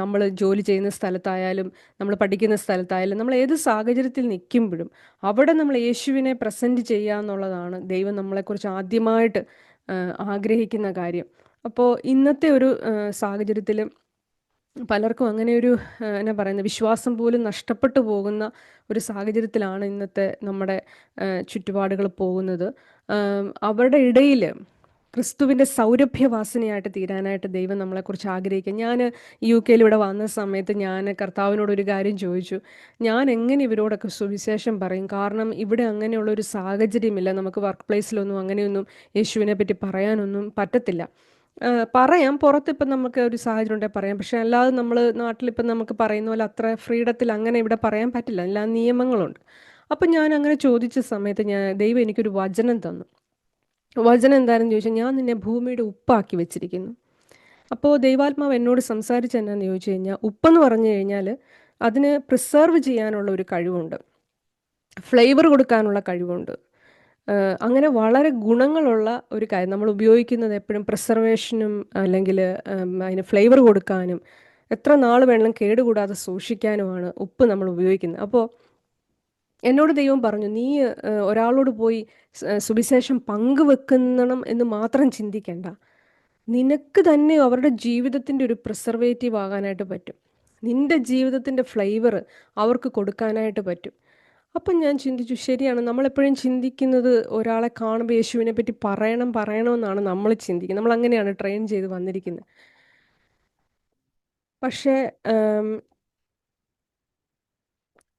നമ്മൾ ജോലി ചെയ്യുന്ന സ്ഥലത്തായാലും നമ്മൾ പഠിക്കുന്ന സ്ഥലത്തായാലും നമ്മൾ ഏത് സാഹചര്യത്തിൽ നിൽക്കുമ്പോഴും അവിടെ നമ്മൾ യേശുവിനെ പ്രസൻറ്റ് ചെയ്യുക എന്നുള്ളതാണ് ദൈവം നമ്മളെക്കുറിച്ച് ആദ്യമായിട്ട് ആഗ്രഹിക്കുന്ന കാര്യം. അപ്പോൾ ഇന്നത്തെ ഒരു സാഹചര്യത്തിൽ പലർക്കും അങ്ങനെ ഒരു എന്നാ പറയുന്നത്, വിശ്വാസം പോലും നഷ്ടപ്പെട്ടു പോകുന്ന ഒരു സാഹചര്യത്തിലാണ് ഇന്നത്തെ നമ്മുടെ ചുറ്റുപാടുകൾ പോകുന്നത്. അവരുടെ ഇടയിൽ ക്രിസ്തുവിൻ്റെ സൗരഭ്യവാസനയായിട്ട് തീരാനായിട്ട് ദൈവം നമ്മളെക്കുറിച്ച് ആഗ്രഹിക്കുക. ഞാൻ UK ഇവിടെ വന്ന സമയത്ത് ഞാൻ കർത്താവിനോടൊരു കാര്യം ചോദിച്ചു, ഞാൻ എങ്ങനെ ഇവരോടൊക്കെ സുവിശേഷം പറയും? കാരണം ഇവിടെ അങ്ങനെയുള്ളൊരു സാഹചര്യമില്ല, നമുക്ക് വർക്ക് പ്ലേസിലൊന്നും അങ്ങനെയൊന്നും യേശുവിനെ പറ്റി പറയാനൊന്നും പറ്റത്തില്ല. പറയാം. പുറത്തിപ്പം നമുക്ക് ഒരു സാഹചര്യം ഉണ്ടേ പറയാം. പക്ഷെ അല്ലാതെ നമ്മള് നാട്ടിലിപ്പം നമുക്ക് പറയുന്ന പോലെ അത്ര ഫ്രീഡത്തിൽ അങ്ങനെ ഇവിടെ പറയാൻ പറ്റില്ല. എല്ലാ നിയമങ്ങളുണ്ട്. അപ്പം ഞാൻ അങ്ങനെ ചോദിച്ച സമയത്ത് ദൈവം എനിക്കൊരു വചനം തന്നു. വചനം എന്താണെന്ന് ചോദിച്ചാൽ, "ഞാൻ നിന്നെ ഭൂമിയുടെ ഉപ്പാക്കി വെച്ചിരിക്കുന്നു." അപ്പോൾ ദൈവാത്മാവ് എന്നോട് സംസാരിച്ചത് എന്നാന്ന് ചോദിച്ചു കഴിഞ്ഞാൽ, ഉപ്പെന്ന് പറഞ്ഞു കഴിഞ്ഞാൽ അതിന് പ്രിസർവ് ചെയ്യാനുള്ള ഒരു കഴിവുണ്ട്. ഫ്ലേവർ കൊടുക്കാനുള്ള കഴിവുണ്ട്. അങ്ങനെ വളരെ ഗുണങ്ങളുള്ള ഒരു കാര്യം. നമ്മൾ ഉപയോഗിക്കുന്നത് എപ്പോഴും പ്രിസർവേഷനും അല്ലെങ്കിൽ അതിന് ഫ്ലേവർ കൊടുക്കാനും എത്ര നാൾ വേണമെങ്കിലും കേടുകൂടാതെ സൂക്ഷിക്കാനുമാണ് ഉപ്പ് നമ്മൾ ഉപയോഗിക്കുന്നത്. അപ്പോൾ എന്നോട് ദൈവം പറഞ്ഞു, "നീ ഒരാളോട് പോയി സുവിശേഷം പങ്കുവെക്കണം എന്ന് മാത്രം ചിന്തിക്കേണ്ട. നിനക്ക് തന്നെ അവരുടെ ജീവിതത്തിൻ്റെ ഒരു പ്രിസർവേറ്റീവ് ആകാനായിട്ട് പറ്റും. നിൻ്റെ ജീവിതത്തിൻ്റെ ഫ്ലേവർ അവർക്ക് കൊടുക്കാനായിട്ട് പറ്റും." അപ്പം ഞാൻ ചിന്തിച്ചു, ശരിയാണ്. നമ്മളെപ്പോഴും ചിന്തിക്കുന്നത് ഒരാളെ കാണുമ്പോൾ യേശുവിനെ പറ്റി പറയണമെന്നാണ് നമ്മൾ ചിന്തിക്കുന്നത്. നമ്മളങ്ങനെയാണ് ട്രെയിൻ ചെയ്ത് വന്നിരിക്കുന്നത്. പക്ഷേ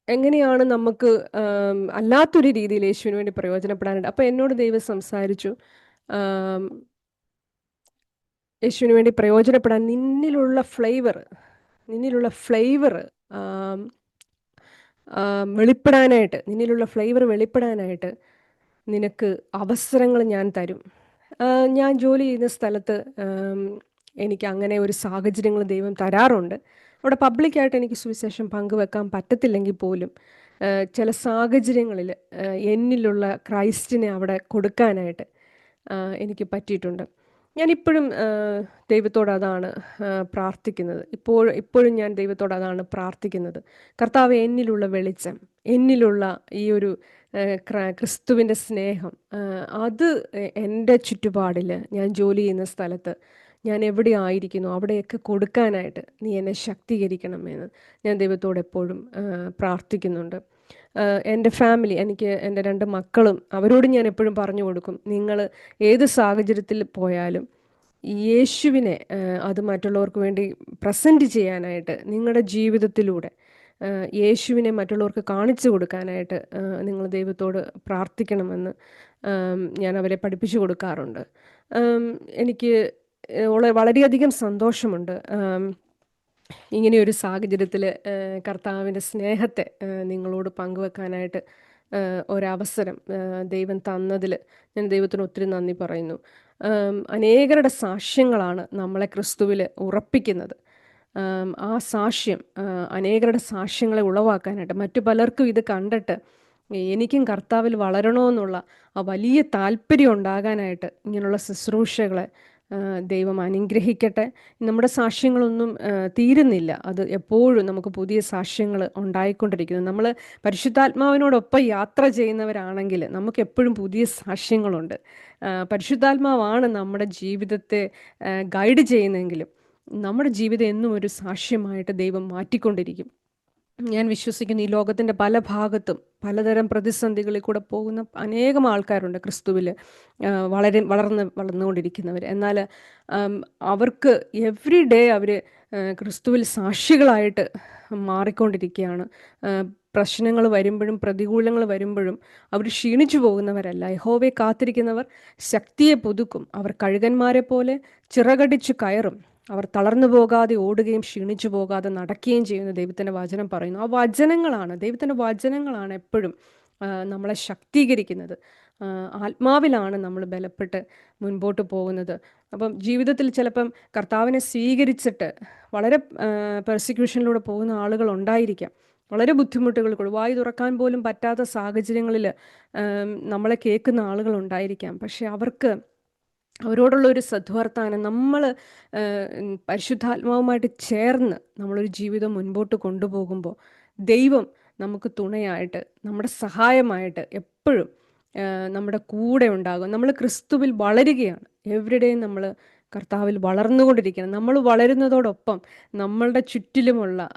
എങ്ങനെയാണ് നമുക്ക് അല്ലാത്തൊരു രീതിയിൽ യേശുവിന് വേണ്ടി പ്രയോജനപ്പെടാനായിട്ട്. അപ്പോൾ എന്നോട് ദൈവം സംസാരിച്ചു, ആം, യേശുവിന് വേണ്ടി പ്രയോജനപ്പെടാൻ നിന്നിലുള്ള ഫ്ലേവർ വെളിപ്പെടാനായിട്ട് നിനക്ക് അവസരങ്ങൾ ഞാൻ തരും. ഞാൻ ജോലി ചെയ്യുന്ന സ്ഥലത്ത് എനിക്ക് അങ്ങനെ ഒരു സാഹചര്യങ്ങൾ ദൈവം തരാറുണ്ട്. അവിടെ പബ്ലിക്കായിട്ട് എനിക്ക് സുവിശേഷം പങ്കുവെക്കാൻ പറ്റത്തില്ലെങ്കിൽ പോലും ചില സാഹചര്യങ്ങളിൽ എന്നിലുള്ള ക്രൈസ്റ്റിനെ അവിടെ കൊടുക്കാനായിട്ട് എനിക്ക് പറ്റിയിട്ടുണ്ട്. ഞാനിപ്പോഴും ദൈവത്തോട് അതാണ് പ്രാർത്ഥിക്കുന്നത്. ഇപ്പോഴും ഞാൻ ദൈവത്തോട് അതാണ് പ്രാർത്ഥിക്കുന്നത്. കർത്താവ്, എന്നിലുള്ള വെളിച്ചം, എന്നിലുള്ള ഈ ഒരു ക്രിസ്തുവിൻ്റെ സ്നേഹം, അത് എൻ്റെ ചുറ്റുപാടിൽ, ഞാൻ ജോലി ചെയ്യുന്ന സ്ഥലത്ത്, ഞാൻ എവിടെ ആയിരിക്കുന്നു അവിടെയൊക്കെ കൊടുക്കാനായിട്ട് നീ എന്നെ ശക്തീകരിക്കണമെന്ന് ഞാൻ ദൈവത്തോട് എപ്പോഴും പ്രാർത്ഥിക്കുന്നുണ്ട്. എൻ്റെ ഫാമിലി, എനിക്ക് എൻ്റെ 2 മക്കളും, അവരോട് ഞാൻ എപ്പോഴും പറഞ്ഞു കൊടുക്കും, നിങ്ങൾ ഏത് സാഹചര്യത്തിൽ പോയാലും യേശുവിനെ അത് മറ്റുള്ളവർക്ക് വേണ്ടി പ്രസൻറ്റ് ചെയ്യാനായിട്ട് നിങ്ങളുടെ ജീവിതത്തിലൂടെ യേശുവിനെ മറ്റുള്ളവർക്ക് കാണിച്ചു കൊടുക്കാനായിട്ട് നിങ്ങൾ ദൈവത്തോട് പ്രാർത്ഥിക്കണമെന്ന് ഞാൻ അവരെ പഠിപ്പിച്ചു കൊടുക്കാറുണ്ട്. എനിക്ക് വളരെയധികം സന്തോഷമുണ്ട് ഇങ്ങനെയൊരു സാഹചര്യത്തിൽ കർത്താവിൻ്റെ സ്നേഹത്തെ നിങ്ങളോട് പങ്കുവെക്കാനായിട്ട് ഒരവസരം ദൈവം തന്നതിൽ ഞാൻ ദൈവത്തിന് ഒത്തിരി നന്ദി പറയുന്നു. അനേകരുടെ സാക്ഷ്യങ്ങളാണ് നമ്മളെ ക്രിസ്തുവിൽ ഉറപ്പിക്കുന്നത്. ആ സാക്ഷ്യം അനേകരുടെ സാക്ഷ്യങ്ങളെ ഉളവാക്കാനായിട്ട്, മറ്റു പലർക്കും ഇത് കണ്ടിട്ട് എനിക്കും കർത്താവിൽ വളരണമെന്നുള്ള ആ വലിയ താല്പര്യം ഉണ്ടാകാനായിട്ട് ഇങ്ങനെയുള്ള ശുശ്രൂഷകളെ ദൈവം അനുഗ്രഹിക്കട്ടെ. നമ്മുടെ സാക്ഷ്യങ്ങളൊന്നും തീരുന്നില്ല. അത് എപ്പോഴും നമുക്ക് പുതിയ സാക്ഷ്യങ്ങൾ ഉണ്ടായിക്കൊണ്ടിരിക്കുന്നു. നമ്മൾ പരിശുദ്ധാത്മാവിനോടൊപ്പം യാത്ര ചെയ്യുന്നവരാണെങ്കിൽ നമുക്ക് എപ്പോഴും പുതിയ സാക്ഷ്യങ്ങളുണ്ട്. പരിശുദ്ധാത്മാവാണ് നമ്മുടെ ജീവിതത്തെ ഗൈഡ് ചെയ്യുന്നതെങ്കിലും നമ്മുടെ ജീവിതം എന്നും ഒരു സാക്ഷ്യമായിട്ട് ദൈവം മാറ്റിക്കൊണ്ടിരിക്കും. ഞാൻ വിശ്വസിക്കുന്നു ഈ ലോകത്തിൻ്റെ പല ഭാഗത്തും പലതരം പ്രതിസന്ധികളിൽ കൂടെ പോകുന്ന അനേകം ആൾക്കാരുണ്ട് ക്രിസ്തുവിൽ വളർന്നുകൊണ്ടിരിക്കുന്നവർ. എന്നാൽ അവർക്ക് എവ്രി ഡേ അവർ ക്രിസ്തുവിൽ സാക്ഷികളായിട്ട് മാറിക്കൊണ്ടിരിക്കുകയാണ്. പ്രശ്നങ്ങൾ വരുമ്പോഴും പ്രതികൂലങ്ങൾ വരുമ്പോഴും അവർ ക്ഷീണിച്ചു പോകുന്നവരല്ല. യഹോവയെ കാത്തിരിക്കുന്നവർ ശക്തിയെ പുതുക്കും. അവർ കഴുകന്മാരെ പോലെ ചിറകടിച്ചു കയറും. അവർ തളർന്നു പോകാതെ ഓടുകയും ക്ഷീണിച്ചു പോകാതെ നടക്കുകയും ചെയ്യുന്ന ദൈവത്തിൻ്റെ വചനം പറയുന്നു. ആ വചനങ്ങളാണ്, ദൈവത്തിൻ്റെ വചനങ്ങളാണ് എപ്പോഴും നമ്മളെ ശക്തീകരിക്കുന്നത്. ആത്മാവിലാണ് നമ്മൾ ബലപ്പെട്ട് മുൻപോട്ട് പോകുന്നത്. അപ്പം ജീവിതത്തിൽ ചിലപ്പം കർത്താവിനെ സ്വീകരിച്ചിട്ട് വളരെ പെർസിക്യൂഷനിലൂടെ പോകുന്ന ആളുകൾ ഉണ്ടായിരിക്കാം. വളരെ ബുദ്ധിമുട്ടുകൾ കൂടെ വായി തുറക്കാൻ പോലും പറ്റാത്ത സാഹചര്യങ്ങളിൽ നമ്മളെ കേൾക്കുന്ന ആളുകൾ ഉണ്ടായിരിക്കാം. പക്ഷെ അവരോടുള്ള ഒരു സദ്വർത്താനം, നമ്മൾ പരിശുദ്ധാത്മാവുമായിട്ട് ചേർന്ന് നമ്മളൊരു ജീവിതം മുൻപോട്ട് കൊണ്ടുപോകുമ്പോൾ ദൈവം നമുക്ക് തുണയായിട്ട്, നമ്മുടെ സഹായമായിട്ട് എപ്പോഴും നമ്മുടെ കൂടെ ഉണ്ടാകും. നമ്മൾ ക്രിസ്തുവിൽ വളരുകയാണ്. എവരിഡേ നമ്മൾ കർത്താവിൽ വളർന്നുകൊണ്ടിരിക്കണം. നമ്മൾ വളരുന്നതോടൊപ്പം നമ്മളുടെ ചുറ്റിലുമുള്ള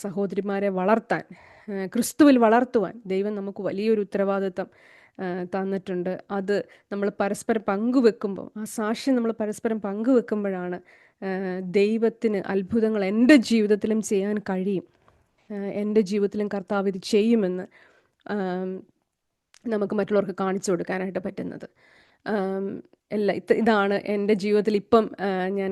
സഹോദരിമാരെ വളർത്താൻ, ക്രിസ്തുവിൽ വളർത്തുവാൻ ദൈവം നമുക്ക് വലിയൊരു ഉത്തരവാദിത്തം തന്നിട്ടുണ്ട്. അത് നമ്മൾ പരസ്പരം പങ്കുവെക്കുമ്പോൾ, ആ സാക്ഷ്യം നമ്മൾ പരസ്പരം പങ്കുവെക്കുമ്പോഴാണ് ദൈവത്തിന് അത്ഭുതങ്ങൾ എൻ്റെ ജീവിതത്തിലും ചെയ്യാൻ കഴിയും. എൻ്റെ ജീവിതത്തിലും കർത്താവ് ഇത് ചെയ്യുമെന്ന് നമുക്ക് മറ്റുള്ളവർക്ക് കാണിച്ചു കൊടുക്കാനായിട്ട് പറ്റുന്നത്. ആം, ഇതാണ് എൻ്റെ ജീവിതത്തിൽ ഇപ്പം ഞാൻ